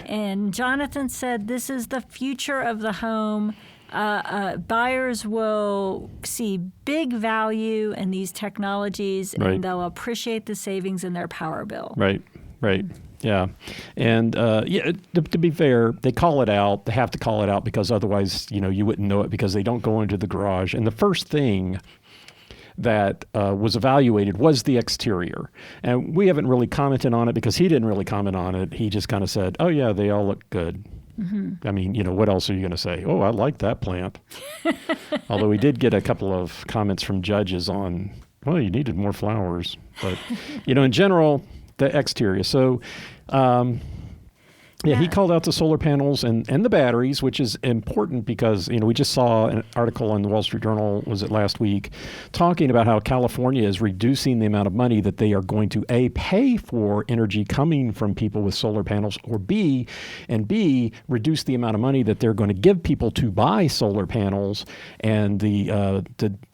And Jonathan said this is the future of the home. Buyers will see big value in these technologies, and they'll appreciate the savings in their power bill. Right. Yeah. And to be fair, they call it out. They have to call it out because otherwise, you wouldn't know it, because they don't go into the garage. And the first thing that was evaluated was the exterior. And we haven't really commented on it because he didn't really comment on it. He just kind of said, oh, yeah, they all look good. Mm-hmm. I mean, what else are you going to say? Oh, I like that plant. Although we did get a couple of comments from judges on, well, you needed more flowers. But, in general, the exterior. So, he called out the solar panels and the batteries, which is important because, we just saw an article in the Wall Street Journal, was it last week, talking about how California is reducing the amount of money that they are going to, A, pay for energy coming from people with solar panels, or B, reduce the amount of money that they're going to give people to buy solar panels. And the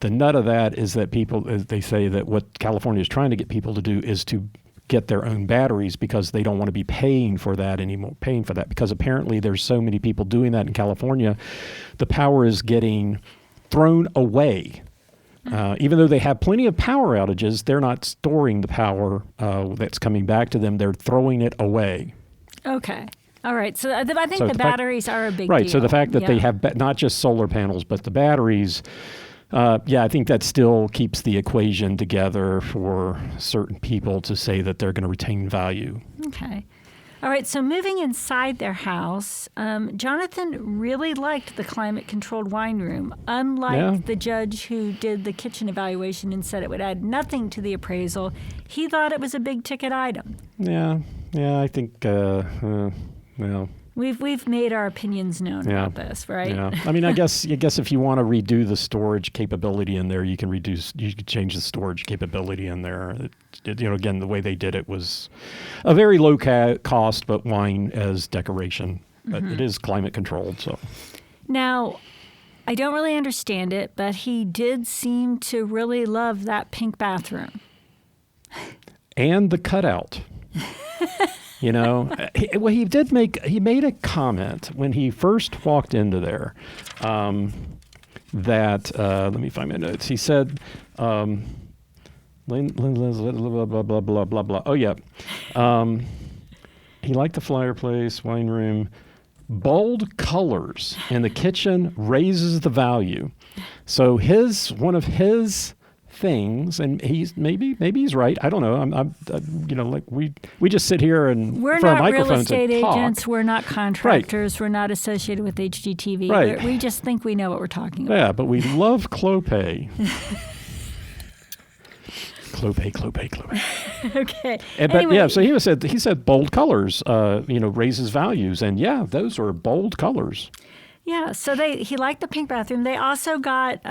nut of that is that they say that what California is trying to get people to do is to get their own batteries because they don't want to be paying for that anymore, because apparently there's so many people doing that in California. The power is getting thrown away. Even though they have plenty of power outages, they're not storing the power that's coming back to them. They're throwing it away. Okay. All right. So I think the batteries are a big deal. Right. So the fact that they have not just solar panels, but the batteries, I think that still keeps the equation together for certain people to say that they're going to retain value. Okay. All right, so moving inside their house, Jonathan really liked the climate-controlled wine room, unlike the judge who did the kitchen evaluation and said it would add nothing to the appraisal. He thought it was a big-ticket item. Yeah, I think, well... We've made our opinions known about this, right? Yeah, I mean, I guess if you want to redo the storage capability in there, you can change the storage capability in there. Again, the way they did it was a very low cost, but wine as decoration. But it is climate controlled, so. Now, I don't really understand it, but he did seem to really love that pink bathroom. And the cutout. He made a comment when he first walked into there that, let me find my notes. He said, blah, blah, blah, blah, blah, blah. Oh, yeah. He liked the fireplace, wine room. Bold colors in the kitchen raises the value. So one of his things, and maybe he's right. I don't know. We just sit here and we're in front not of microphones real estate and talk. agents. We're not contractors. Right. We're not associated with HGTV. Right. We just think we know what we're talking about. Yeah, but we love Clopay. Clopay. Okay. But so he said bold colors, raises values, and those are bold colors. Yeah, so he liked the pink bathroom. They also got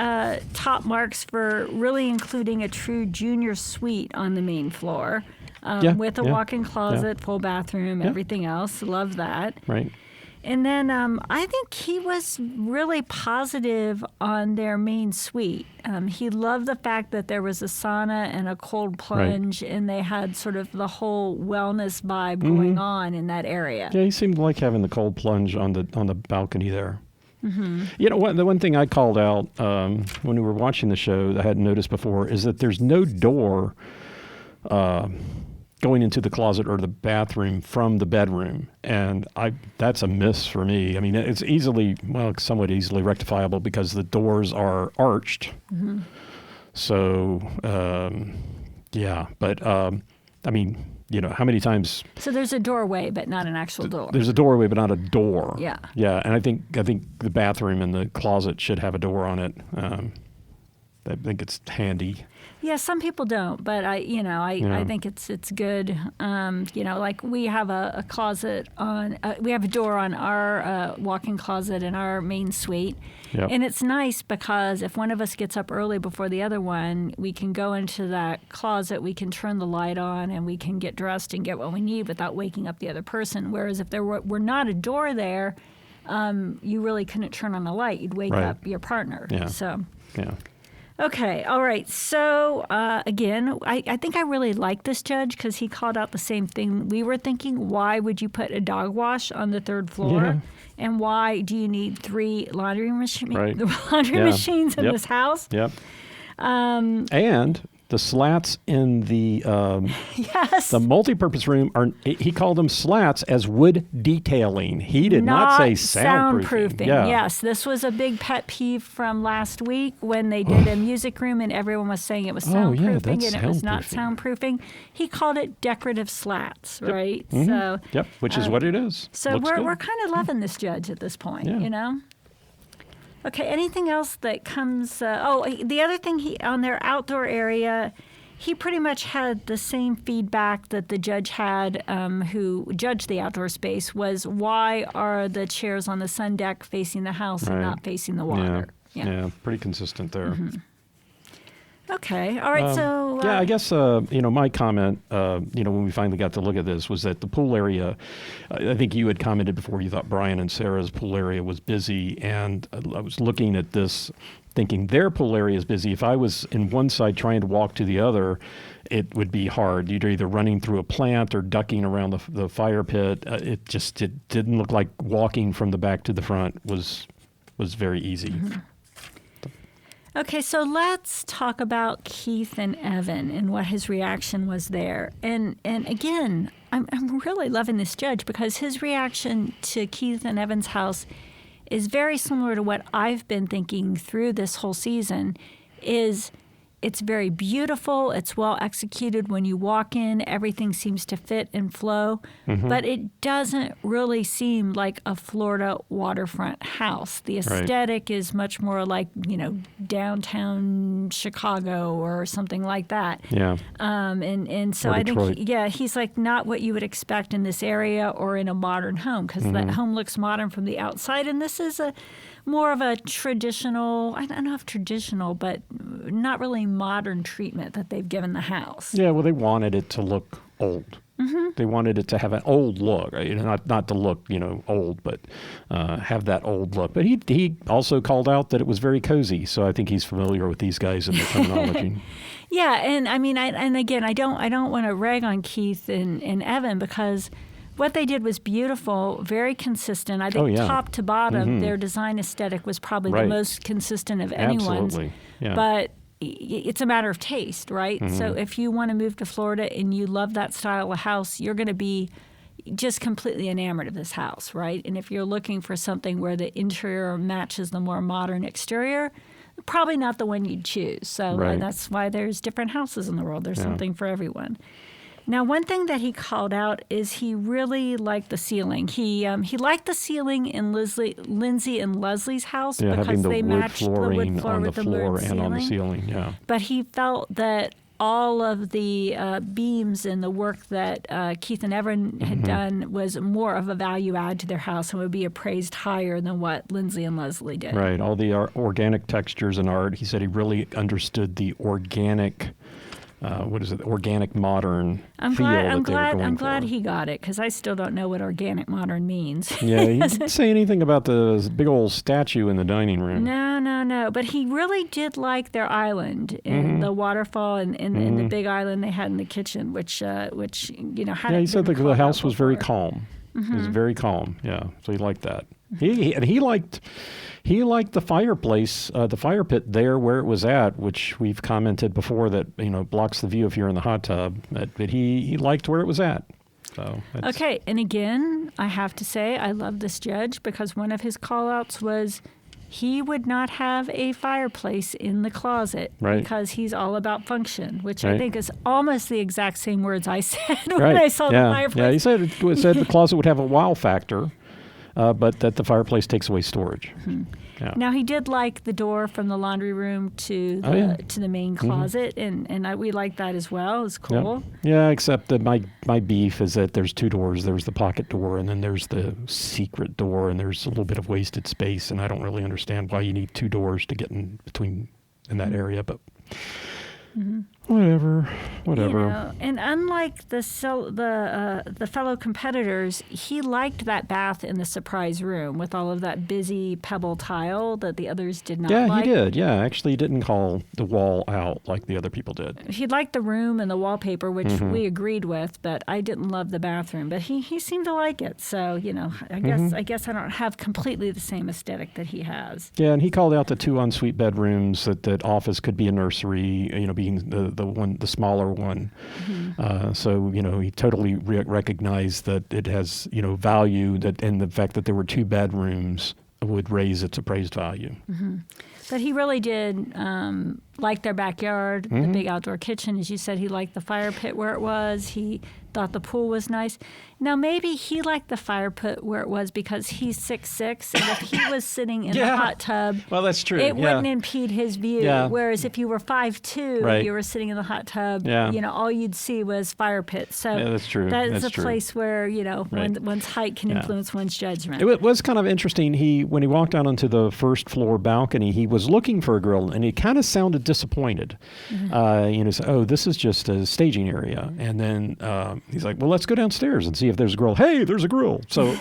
top marks for really including a true junior suite on the main floor with a walk-in closet, full bathroom, everything else. Love that. Right. And then I think he was really positive on their main suite. He loved the fact that there was a sauna and a cold plunge, and they had sort of the whole wellness vibe going on in that area. Yeah, he seemed to like having the cold plunge on the balcony there. Mm-hmm. The one thing I called out when we were watching the show that I hadn't noticed before is that there's no door going into the closet or the bathroom from the bedroom. And that's a miss for me. I mean, it's somewhat easily rectifiable because the doors are arched. Mm-hmm. So, but I mean, how many times? So there's a doorway, but not an actual door. There's a doorway, but not a door. Yeah. Yeah, and I think the bathroom and the closet should have a door on it. I think it's handy. Yeah, some people don't, but I think it's good. Like we have a closet we have a door on our walk-in closet in our main suite. Yep. And it's nice because if one of us gets up early before the other one, we can go into that closet, we can turn the light on, and we can get dressed and get what we need without waking up the other person. Whereas if there were not a door there, you really couldn't turn on the light. You'd wake up your partner. Yeah. So. Yeah. Okay, all right. So, again, I think I really like this judge because he called out the same thing we were thinking. Why would you put a dog wash on the third floor? Yeah. And why do you need 3 laundry machines in this house? Yep. And the slats in the the multipurpose room he called them slats as wood detailing. He did not say soundproofing. Yeah. Yes, this was a big pet peeve from last week when they did a music room and everyone was saying it was soundproofing and it was not soundproofing. He called it decorative slats, right? Mm-hmm. So which is what it is. So we're kind of loving this judge at this point, Okay, anything else that comes? The other thing on their outdoor area, he pretty much had the same feedback that the judge had who judged the outdoor space was why are the chairs on the sun deck facing the house and not facing the water? Yeah, pretty consistent there. Mm-hmm. Okay, all right, so... I guess, my comment, when we finally got to look at this was that the pool area, I think you had commented before you thought Brian and Sarah's pool area was busy, and I was looking at this thinking their pool area is busy. If I was in one side trying to walk to the other, it would be hard. You're either running through a plant or ducking around the fire pit. It didn't look like walking from the back to the front was very easy. Mm-hmm. Okay, so let's talk about Keith and Evan and what his reaction was there. And again, I'm really loving this judge because his reaction to Keith and Evan's house is very similar to what I've been thinking through this whole season. It's very beautiful. It's well executed. When you walk in, everything seems to fit and flow. Mm-hmm. But it doesn't really seem like a Florida waterfront house. The aesthetic is much more like, downtown Chicago or something like that. Yeah. And so or I Detroit. think, he's like not what you would expect in this area or in a modern home because that home looks modern from the outside. And this is more of a traditional, I don't know if traditional, but not really modern treatment that they've given the house. Yeah, well, they wanted it to look old. Mm-hmm. They wanted it to have an old look, not to look, old, but have that old look. But he also called out that it was very cozy, so I think he's familiar with these guys and the terminology. Yeah, and I mean, again, I don't want to rag on Keith and Evan because what they did was beautiful, very consistent. I think top to bottom, their design aesthetic was probably the most consistent of anyone's. Absolutely. Yeah. But it's a matter of taste, right? Mm-hmm. So if you want to move to Florida and you love that style of house, you're going to be just completely enamored of this house, right? And if you're looking for something where the interior matches the more modern exterior, probably not the one you'd choose. So that's why there's different houses in the world. There's something for everyone. Now, one thing that he called out is he really liked the ceiling. He liked the ceiling in Lindsay and Leslie's house because they matched the wood floor with the floor and on the ceiling. Yeah. But he felt that all of the beams and the work that Keith and Evan had done was more of a value add to their house and would be appraised higher than what Lindsay and Leslie did. Right. All the organic textures and art. He said he really understood the organic. Organic modern I'm feel glad, that I'm they glad, were going I'm glad for. he got it because I still don't know what organic modern means. Yeah, he didn't say anything about the big old statue in the dining room. No. But he really did like their island and the waterfall and the big island they had in the kitchen, which had. Yeah, he said the house was very calm. It was very calm. Yeah, so he liked that. He liked the fireplace, the fire pit there where it was at, which we've commented before that blocks the view if you're in the hot tub. But he liked where it was at. So okay, and again, I have to say I love this judge because one of his call-outs was he would not have a fireplace in the closet because he's all about function, which I think is almost the exact same words I said when I saw the fireplace. Yeah, he said the closet would have a wow factor. But that the fireplace takes away storage. Mm-hmm. Yeah. Now, he did like the door from the laundry room to the main closet, and we like that as well. It's cool. Yeah, except that my beef is that there's two doors. There's the pocket door, and then there's the secret door, and there's a little bit of wasted space, and I don't really understand why you need two doors to get in that area, but... Mm-hmm. Whatever. And unlike the fellow competitors, he liked that bath in the surprise room with all of that busy pebble tile that the others did not like. Yeah, he did. Yeah, actually, he didn't call the wall out like the other people did. He liked the room and the wallpaper, which we agreed with, but I didn't love the bathroom. But he seemed to like it. So, I guess I don't have completely the same aesthetic that he has. Yeah, and he called out the two ensuite bedrooms, that office could be a nursery, being the smaller one. Mm-hmm. So he totally recognized that it has value, and the fact that there were two bedrooms would raise its appraised value. Mm-hmm. But he really did like their backyard, the big outdoor kitchen. As you said, he liked the fire pit where it was. He thought the pool was nice. Now, maybe he liked the fire pit where it was because he's 6'6", and if he was sitting in the hot tub, well, that's true. It wouldn't impede his view. Yeah. Whereas if you were 5'2", you were sitting in the hot tub, all you'd see was fire pit. So that's true. That's a place where, one's height can influence one's judgment. It was kind of interesting. When he walked out onto the first floor balcony, he was looking for a grill, and he kind of sounded disappointed. So, oh, this is just a staging area. And then he's like, well, let's go downstairs and see if there's a grill. Hey, there's a grill. So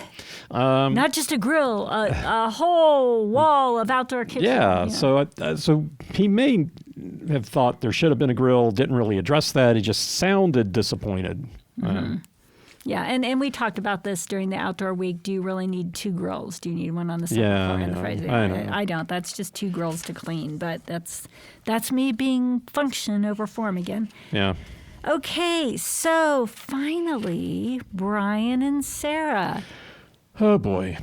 not just a grill, a whole wall of outdoor kitchen. Yeah. So he may have thought there should have been a grill, didn't really address that. He just sounded disappointed. Yeah, and we talked about this during the outdoor week. Do you really need 2 grills? Do you need one on the second floor and the first? I don't. That's just 2 grills to clean. But that's me being function over form again. Yeah. Okay, so finally, Brian and Sarah. Oh, boy.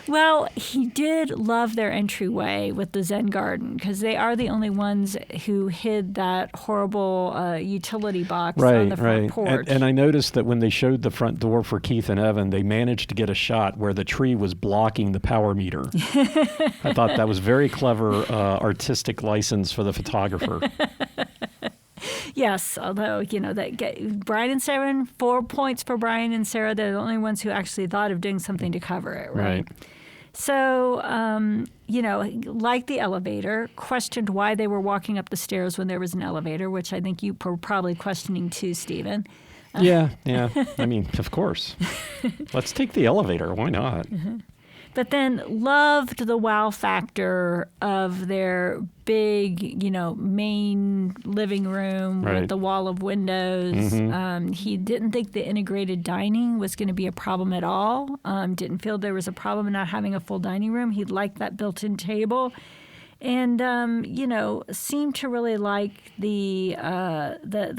Well, he did love their entryway with the Zen garden because they are the only ones who hid that horrible utility box on the front porch. And I noticed that when they showed the front door for Keith and Evan, they managed to get a shot where the tree was blocking the power meter. I thought that was very clever artistic license for the photographer. Yes, although, Brian and Sarah, 4 points for Brian and Sarah. They're the only ones who actually thought of doing something to cover it, right? So, like the elevator, questioned why they were walking up the stairs when there was an elevator, which I think you were probably questioning too, Stephen. Yeah. I mean, of course. Let's take the elevator. Why not? But then loved the wow factor of their big, main living room with the wall of windows. He didn't think the integrated dining was going to be a problem at all. Didn't feel there was a problem in not having a full dining room. He liked that built-in table. And, seemed to really like the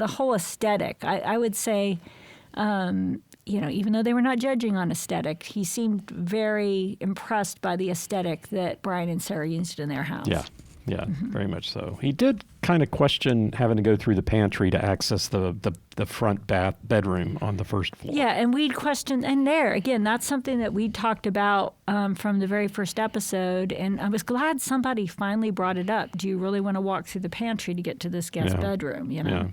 whole aesthetic. I would say... even though they were not judging on aesthetic, he seemed very impressed by the aesthetic that Brian and Sarah used in their house. Yeah, very much so. He did kind of question having to go through the pantry to access the front bedroom on the first floor. Yeah, and we'd questioned, and there, again, that's something that we talked about from the very first episode, and I was glad somebody finally brought it up. Do you really want to walk through the pantry to get to this guest bedroom, Yeah.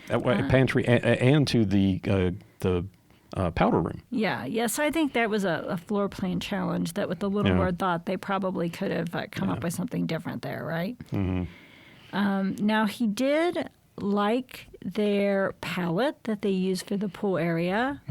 Pantry and to the powder room. Yeah. So I think that was a floor plan challenge that with the little word thought, they probably could have come up with something different there, right? Now, he did like their palette that they use for the pool area.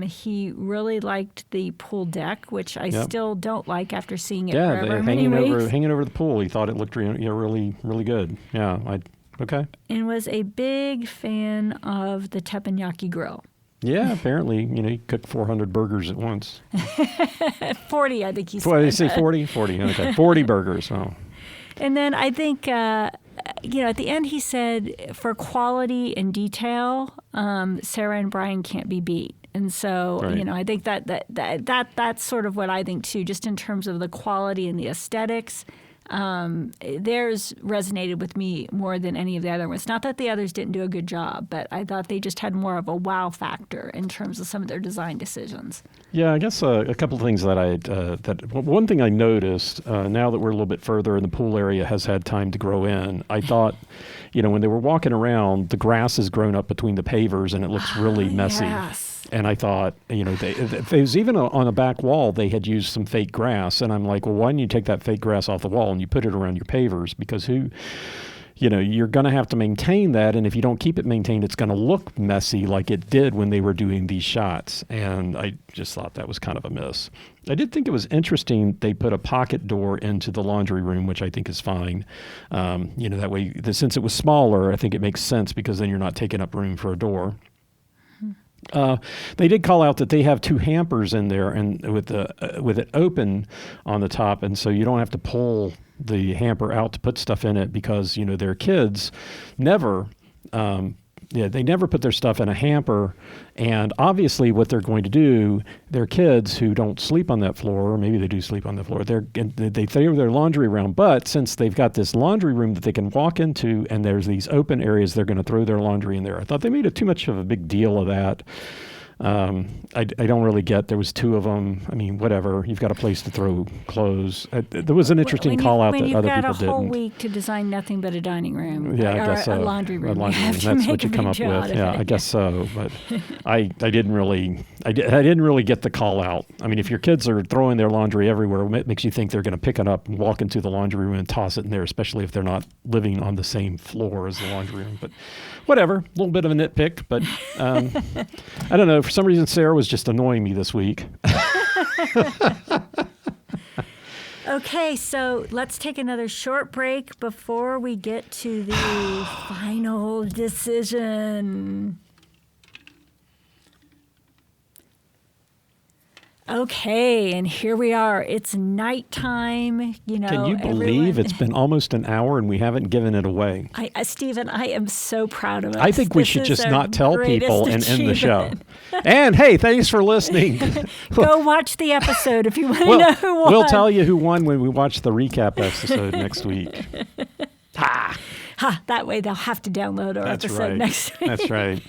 He really liked the pool deck, which I still don't like after seeing it forever. Hanging over the pool. He thought it looked really, really good. Yeah, okay. And was a big fan of the teppanyaki grill. Yeah, apparently, he cooked 400 burgers at once. 40, I think he said. What did he say, 40? 40, okay. 40 burgers, oh. And then I think, at the end he said, for quality and detail, Sarah and Brian can't be beat. And so, I think that's sort of what I think, too, just in terms of the quality and the aesthetics. Theirs resonated with me more than any of the other ones. Not that the others didn't do a good job, but I thought they just had more of a wow factor in terms of some of their design decisions. Yeah, I guess a couple of things one thing I noticed now that we're a little bit further and the pool area has had time to grow in, I thought, when they were walking around, the grass has grown up between the pavers and it looks really messy. Yes. And I thought, it was even on a back wall, they had used some fake grass. And I'm like, well, why don't you take that fake grass off the wall and you put it around your pavers? Because you're going to have to maintain that. And if you don't keep it maintained, it's going to look messy like it did when they were doing these shots. And I just thought that was kind of a miss. I did think it was interesting they put a pocket door into the laundry room, which I think is fine. That way, since it was smaller, I think it makes sense because then you're not taking up room for a door. They did call out that they have 2 hampers in there, and with it open on the top, and so you don't have to pull the hamper out to put stuff in it because their kids never. They never put their stuff in a hamper, and obviously what they're going to do, their kids who don't sleep on that floor, or maybe they do sleep on the floor, they throw their laundry around, but since they've got this laundry room that they can walk into and there's these open areas, they're going to throw their laundry in there. I thought they made too much of a big deal of that. I don't really get. There was 2 of them. I mean, whatever. You've got a place to throw clothes. There was an interesting call out that other people didn't. When you've got a whole week to design nothing but a dining room, yeah, I guess so. A laundry room, That's what you come up with. Yeah, I guess so. But I didn't really get the call out. I mean, if your kids are throwing their laundry everywhere, it makes you think they're going to pick it up and walk into the laundry room and toss it in there, especially if they're not living on the same floor as the laundry room. But whatever, a little bit of a nitpick. But I don't know. For some reason, Sarah was just annoying me this week. Okay, so let's take another short break before we get to the final decision. Okay, and here we are. It's nighttime. Can you believe it's been almost an hour and we haven't given it away? Stephen, I am so proud of us. I think we should just not tell people and end the show. And hey, thanks for listening. Go watch the episode if you want to know who won. We'll tell you who won when we watch the recap episode next week. That way they'll have to download our episode next week. That's right.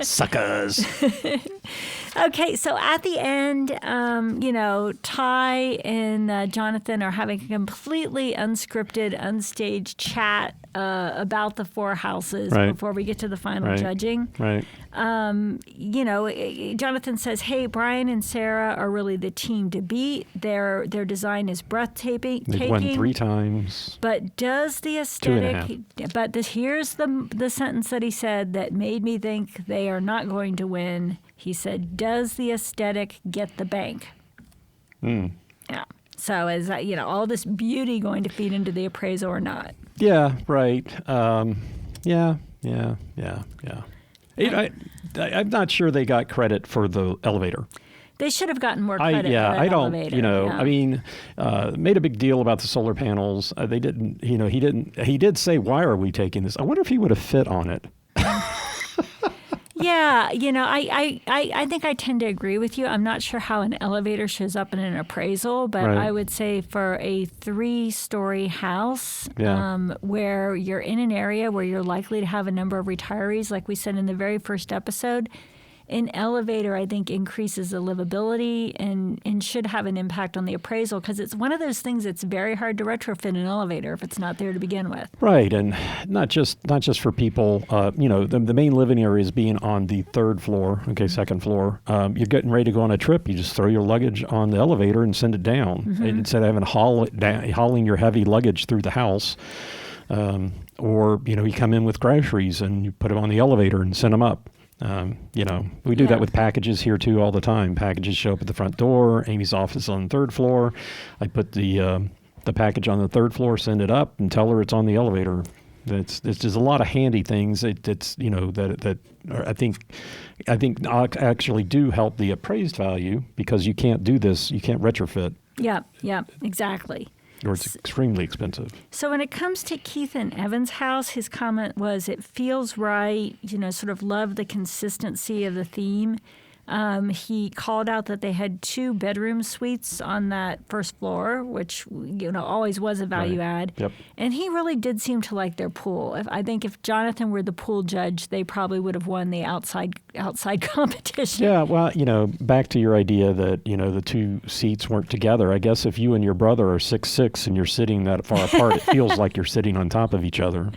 Suckers. Okay, so at the end, Ty and Jonathan are having a completely unscripted, unstaged chat about the 4 houses before we get to the final judging. Right. Jonathan says, "Hey, Brian and Sarah are really the team to beat. Their design is breathtaking. They've won 3 times. But does the aesthetic? Here's the sentence that he said that made me think they are not going to win. He said, "Does the aesthetic get the bank?" Yeah. So is that all this beauty going to feed into the appraisal or not? Yeah. Right. Yeah. I'm not sure they got credit for the elevator. They should have gotten more credit for the elevator. I mean, made a big deal about the solar panels. They didn't, he did say, "Why are we taking this?" I wonder if he would have fit on it. Yeah, I think I tend to agree with you. I'm not sure how an elevator shows up in an appraisal, but I would say for a 3-story house where you're in an area where you're likely to have a number of retirees, like we said in the very first episode, an elevator, I think, increases the livability and should have an impact on the appraisal because it's one of those things that's very hard to retrofit an elevator if it's not there to begin with. Right, and not just for people. The main living area is being on the 3rd floor. Okay, 2nd floor. You're getting ready to go on a trip. You just throw your luggage on the elevator and send it down instead of having to hauling your heavy luggage through the house. Or you come in with groceries and you put them on the elevator and send them up. We do that with packages here too all the time. Packages show up at the front door. Amy's office on the 3rd floor. I put the package on the 3rd floor, send it up, and tell her it's on the elevator. It's just a lot of handy things. That I think actually do help the appraised value because you can't do this. You can't retrofit. Yeah, exactly. Or it's extremely expensive. So when it comes to Keith and Evan's house, his comment was, "It feels right, sort of love the consistency of the theme." He called out that they had 2 bedroom suites on that 1st floor, which always was a value add. Yep. And he really did seem to like their pool. I think if Jonathan were the pool judge, they probably would have won the outside competition. Yeah, well, back to your idea that the 2 seats weren't together. I guess if you and your brother are 6'6" and you're sitting that far apart, it feels like you're sitting on top of each other.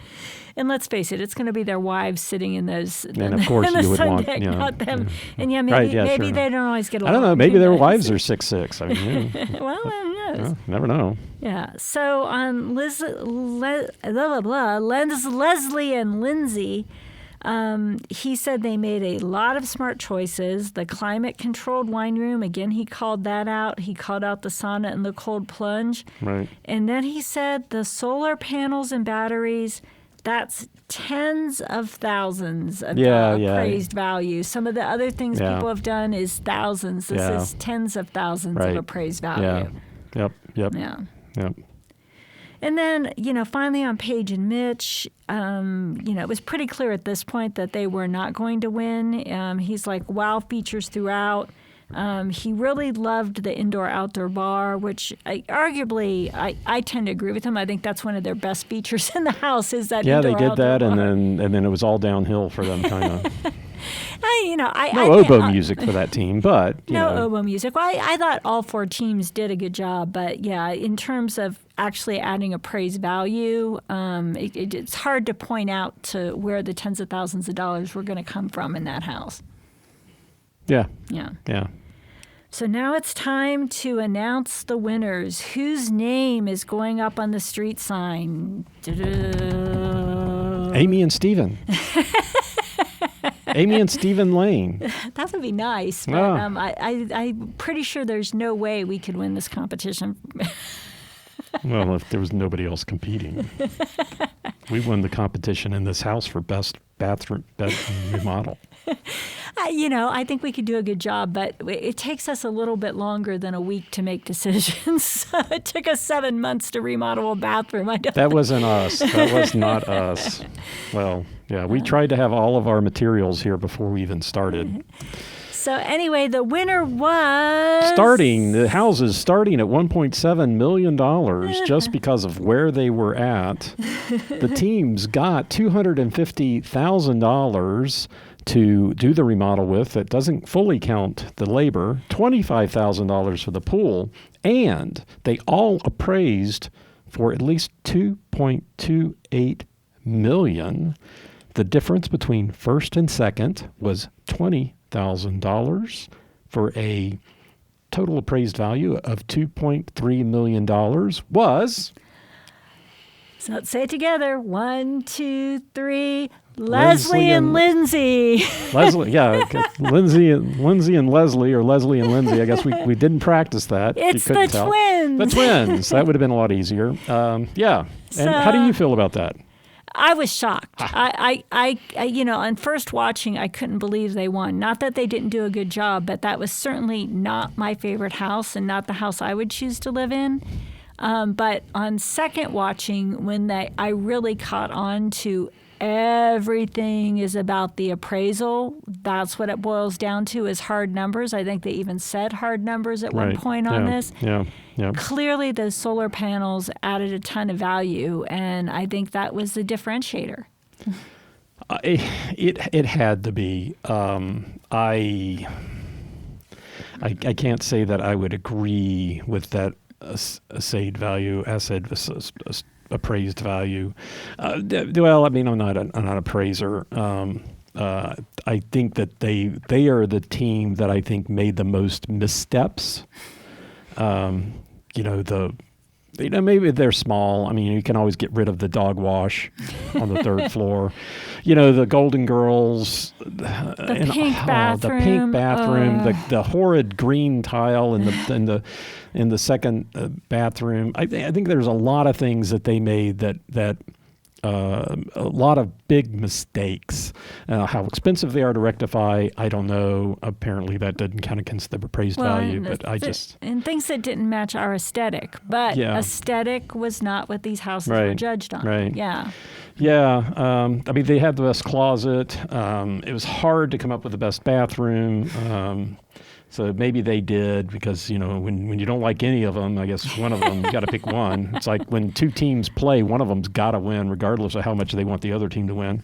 And let's face it, it's going to be their wives sitting in those. And of course, you would want, not them. And maybe they don't always get along. I don't know. Maybe their wives are 6'6". I mean, well, who knows? Never know. Yeah. So on Leslie and Lindsay, he said they made a lot of smart choices. The climate-controlled wine room, again, he called that out. He called out the sauna and the cold plunge. Right. And then he said the solar panels and batteries. That's tens of thousands of appraised value. Some of the other things people have done is thousands. This is tens of thousands of appraised value. Yeah. Yep. Yeah. And then, finally on Paige and Mitch, it was pretty clear at this point that they were not going to win. He's like, wow features throughout. He really loved the indoor-outdoor bar, which I tend to agree with him. I think that's one of their best features in the house is that indoor-outdoor bar. Yeah, they did that, and then it was all downhill for them, kind of. No oboe music for that team, but no oboe music. Well, I thought all 4 teams did a good job, but yeah, in terms of actually adding appraised value, it's hard to point out to where the tens of thousands of dollars were going to come from in that house. Yeah. Yeah. Yeah. So now it's time to announce the winners. Whose name is going up on the street sign? Amy and Steven. Amy and Steven Lane. That would be nice, but I'm pretty sure there's no way we could win this competition. Well, if there was nobody else competing. We won the competition in this house for best bathroom remodel. I think we could do a good job, but it takes us a little bit longer than a week to make decisions. It took us 7 months to remodel a bathroom. That wasn't us. That was not us. Well, yeah, we tried to have all of our materials here before we even started. So anyway, the winner was... The houses starting at $1.7 million just because of where they were at. The teams got $250,000 to do the remodel with. That doesn't fully count the labor, $25,000 for the pool, and they all appraised for at least $2.28 million. The difference between first and second was $20,000 for a total appraised value of $2.3 million was... So let's say it together. 1, 2, 3. Leslie and Lindsay. Leslie, yeah. Lindsay and Leslie, or Leslie and Lindsay. I guess we didn't practice that. It's the twins. The twins. That would have been a lot easier. Yeah. And how do you feel about that? I was shocked. I on first watching, I couldn't believe they won. Not that they didn't do a good job, but that was certainly not my favorite house and not the house I would choose to live in. But on second watching, when I really caught on to everything is about the appraisal, that's what it boils down to, is hard numbers. I think they even said hard numbers at one point on this. Yeah. Clearly, those solar panels added a ton of value, and I think that was the differentiator. It had to be. I can't say that I would agree with that appraised value. Well, I mean, I'm not an appraiser. I think that they are the team that I think made the most missteps. Maybe they're small. I mean, you can always get rid of the dog wash on the third floor. The Golden Girls, the pink bathroom, the horrid green tile in the second bathroom. I think there's a lot of things that they made that a lot of big mistakes. How expensive they are to rectify, I don't know. Apparently, that doesn't count against the appraised value. But and things that didn't match our aesthetic. But aesthetic was not what these houses were judged on. Right. Yeah. Yeah. I mean, they had the best closet. It was hard to come up with the best bathroom. So maybe they did, because, when you don't like any of them, I guess one of them, you got to pick one. It's like when two teams play, one of them's got to win, regardless of how much they want the other team to win.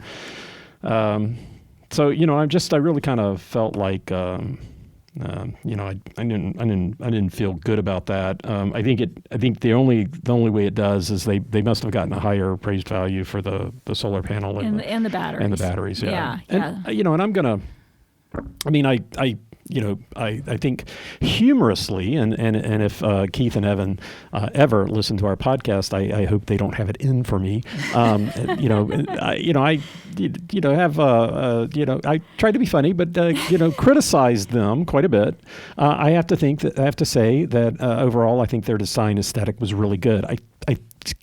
So, I really kind of felt like, I didn't feel good about that. I think the only way it does is they must have gotten a higher appraised value for the solar panel and the batteries. And the batteries, yeah. And and I'm gonna. I mean, I think humorously, and if Keith and Evan ever listen to our podcast, I hope they don't have it in for me. I try to be funny, but criticize them quite a bit. I have to say that overall, I think their design aesthetic was really good. I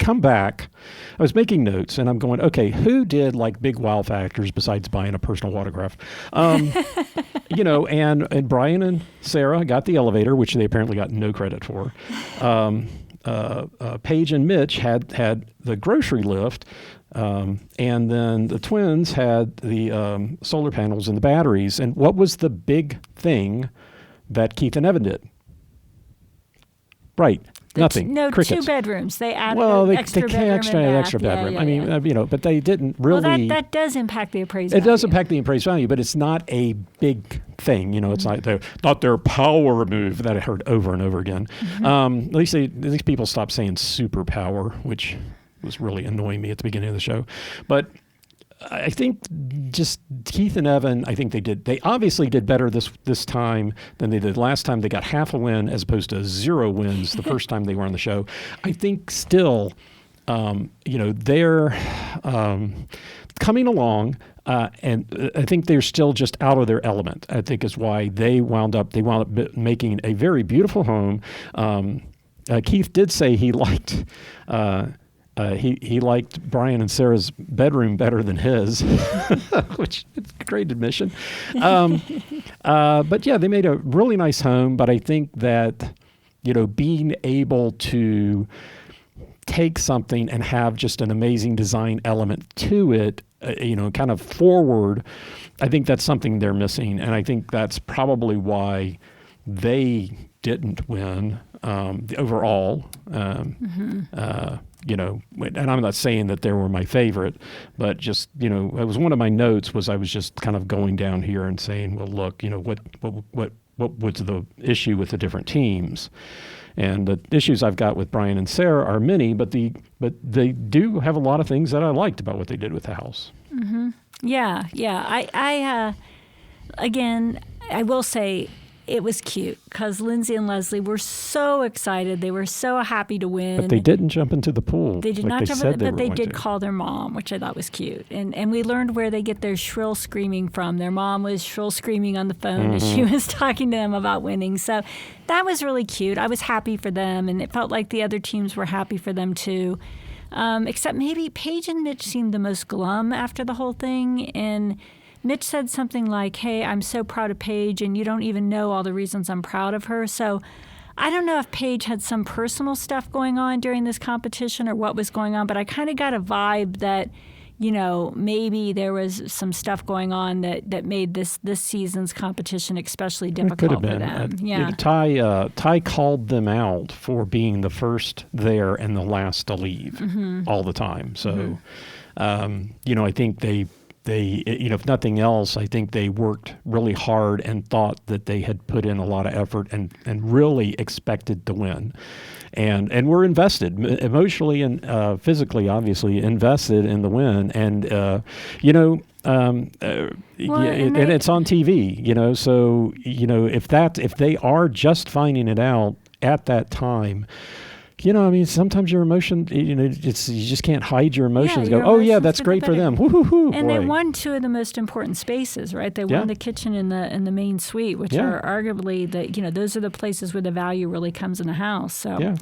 come back, I was making notes, and I'm going, okay, who did like big wow factors besides buying a personal watercraft? And Brian and Sarah got the elevator, which they apparently got no credit for. Paige and Mitch had the grocery lift, and then the twins had the solar panels and the batteries. And what was the big thing that Keith and Evan did? Right. Nothing. No, Crickets. 2 bedrooms. They added Well, extra bedroom and bath. extra bedroom. Yeah, I mean, but they didn't really. Well, that does impact the appraisal. It does impact the appraised value, but it's not a big thing. It's not their power move that I heard over and over again. At least people stopped saying superpower, which was really annoying me at the beginning of the show. But I think just Keith and Evan, I think they obviously did better this time than they did last time. They got half a win as opposed to 0 wins the first time they were on the show. I think still, they're coming along, and I think they're still just out of their element. I think is why they wound up making a very beautiful home. Keith did say he liked. He liked Brian and Sarah's bedroom better than his, which is a great admission. But yeah, they made a really nice home. But I think that, being able to take something and have just an amazing design element to it, kind of forward, I think that's something they're missing. And I think that's probably why they didn't win the overall. And I'm not saying that they were my favorite, but just, it was one of my notes was I was just kind of going down here and saying, well, look, what was the issue with the different teams? And the issues I've got with Brian and Sarah are many, but they do have a lot of things that I liked about what they did with the house. Mm-hmm. Yeah. I again, I will say, it was cute because Lindsay and Leslie were so excited. They were so happy to win. But they didn't jump into the pool. They did not jump into it, but they did call their mom, which I thought was cute. And we learned where they get their shrill screaming from. Their mom was shrill screaming on the phone as she was talking to them about winning. So that was really cute. I was happy for them, and it felt like the other teams were happy for them too. Except maybe Paige and Mitch seemed the most glum after the whole thing. And Mitch said something like, hey, I'm so proud of Paige, and you don't even know all the reasons I'm proud of her. So I don't know if Paige had some personal stuff going on during this competition or what was going on, but I kind of got a vibe that, maybe there was some stuff going on that made this season's competition especially difficult for them. Yeah. Ty called them out for being the first there and the last to leave all the time. So, I think they, if nothing else, I think they worked really hard and thought that they had put in a lot of effort and really expected to win. And were invested emotionally and physically, obviously, invested in the win. And, and it's on TV, so, if they are just finding it out at that time, sometimes your emotion, you just can't hide your emotions. That's great for them. Woo-hoo-hoo, and they won 2 of the most important spaces, right? They won the kitchen and the main suite, which are arguably those are the places where the value really comes in the house. So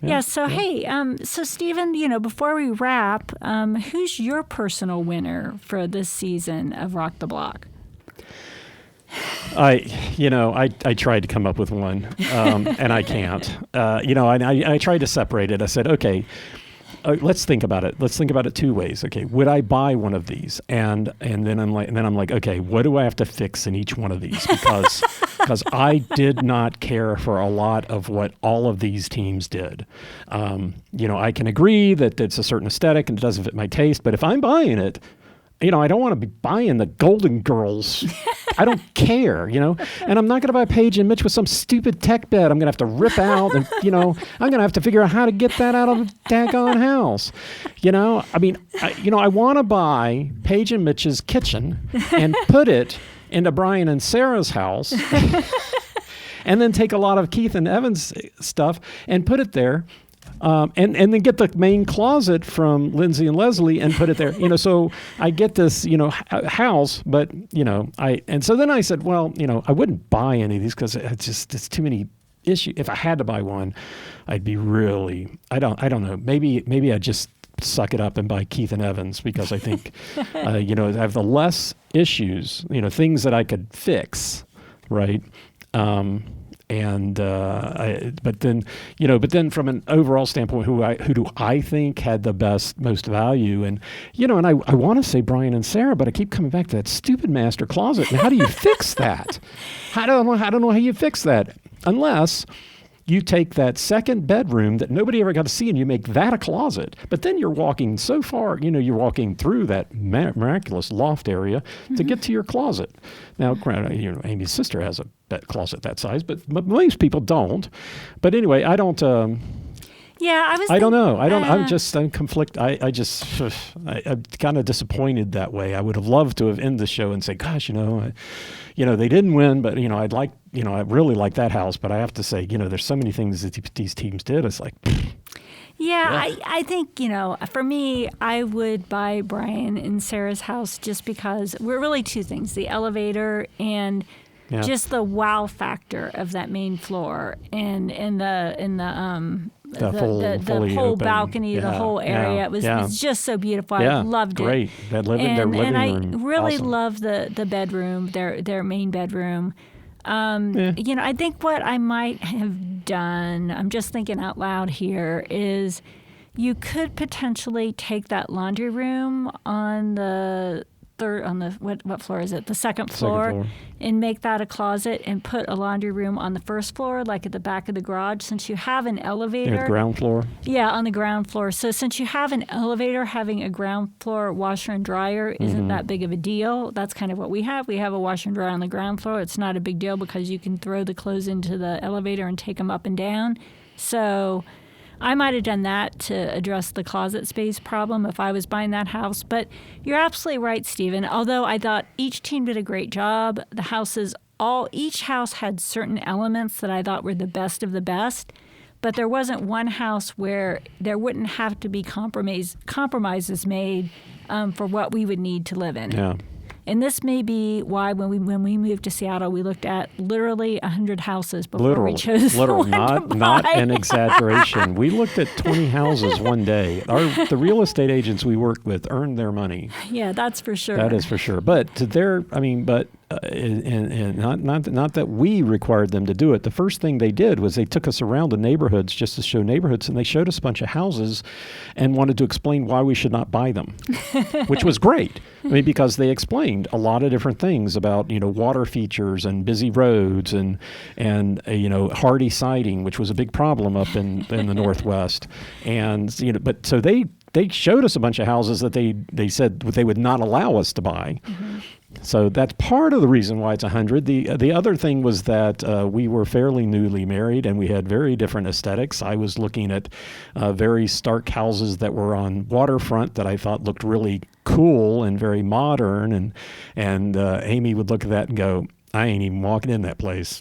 Hey, so Stephen, before we wrap, who's your personal winner for this season of Rock the Block? I tried to come up with one, and I can't. I tried to separate it. I said, okay, let's think about it. Let's think about it 2 ways. Okay, would I buy one of these? And then I'm like, okay, what do I have to fix in each one of these? Because I did not care for a lot of what all of these teams did. I can agree that it's a certain aesthetic and it doesn't fit my taste, but if I'm buying it, I don't want to be buying the Golden Girls. I don't care, and I'm not going to buy Paige and Mitch with some stupid tech bed I'm going to have to rip out and, I'm going to have to figure out how to get that out of the daggone house. I want to buy Paige and Mitch's kitchen and put it into Brian and Sarah's house and then take a lot of Keith and Evan's stuff and put it there. And then get the main closet from Lindsay and Leslie and put it there, so I get this, house, but, so then I said, well, I wouldn't buy any of these because it's too many issues. If I had to buy one, I'd be really, I don't know, maybe I'd just suck it up and buy Keith and Evans because I think, I have the less issues, things that I could fix, right? But then from an overall standpoint, who do I think had the most value? And, and I want to say Brian and Sarah, but I keep coming back to that stupid master closet. And how do you fix that? I don't know how you fix that unless, you take that second bedroom that nobody ever got to see and you make that a closet. But then you're walking so far, you're walking through that miraculous loft area to get to your closet. Now, granted, Amy's sister has a closet that size, but most people don't. But anyway, I don't... I don't know. I'm conflicted. I'm kind of disappointed that way. I would have loved to have ended the show and say, gosh, they didn't win, but I really like that house. But I have to say, there's so many things that these teams did. It's like, I think, for me, I would buy Brian and Sarah's house just because we're really two things: the elevator and just the wow factor of that main floor and the whole balcony, the whole area. It was just so beautiful. I loved it. Great. Their living room. And I really love the bedroom, their main bedroom. I think what I might have done, I'm just thinking out loud here, is you could potentially take that laundry room on the what floor is it? The second floor, and make that a closet and put a laundry room on the first floor, like at the back of the garage, since you have an elevator. The ground floor? Yeah, on the ground floor. So since you have an elevator, having a ground floor washer and dryer isn't that big of a deal. That's kind of what we have. We have a washer and dryer on the ground floor. It's not a big deal because you can throw the clothes into the elevator and take them up and down. So I might have done that to address the closet space problem if I was buying that house. But you're absolutely right, Stephen. Although I thought each team did a great job, each house had certain elements that I thought were the best of the best. But there wasn't one house where there wouldn't have to be compromises made for what we would need to live in. Yeah. And this may be why when we moved to Seattle, we looked at literally 100 houses before we chose the one to buy. Not an exaggeration. We looked at 20 houses one day. The real estate agents we worked with earned their money. Yeah, that's for sure. That is for sure. But not that we required them to do it. The first thing they did was they took us around the neighborhoods just to show neighborhoods, and they showed us a bunch of houses and wanted to explain why we should not buy them, which was great. Because they explained a lot of different things about, water features and busy roads and hardy siding, which was a big problem up in the Northwest. And, but so they showed us a bunch of houses that they said they would not allow us to buy. Mm-hmm. So that's part of the reason why it's 100. The other thing was that we were fairly newly married and we had very different aesthetics. I was looking at very stark houses that were on waterfront that I thought looked really cool and very modern. And Amy would look at that and go, I ain't even walking in that place.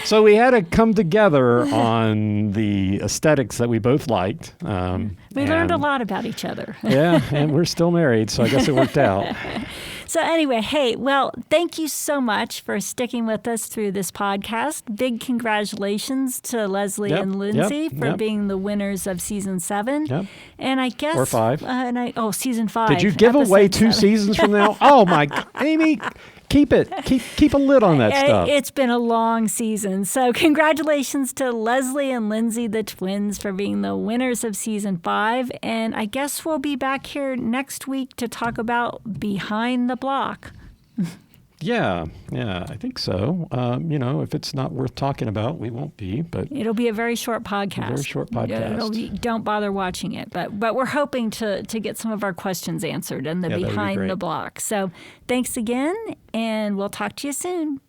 So we had to come together on the aesthetics that we both liked. We learned a lot about each other. Yeah, and we're still married, so I guess it worked out. So anyway, thank you so much for sticking with us through this podcast. Big congratulations to Leslie and Lindsay for being the winners of season 7. Yep. And I guess... Or 5. Season 5. Did you give away 2 seasons from now? Oh, my... Amy... Keep it. Keep a lid on that stuff. It's been a long season. So congratulations to Leslie and Lindsay, the twins, for being the winners of season 5. And I guess we'll be back here next week to talk about Behind the Block. Yeah, I think so. If it's not worth talking about, we won't be. But it'll be a very short podcast. Don't bother watching it. But we're hoping to get some of our questions answered in the Behind the Block. So thanks again, and we'll talk to you soon.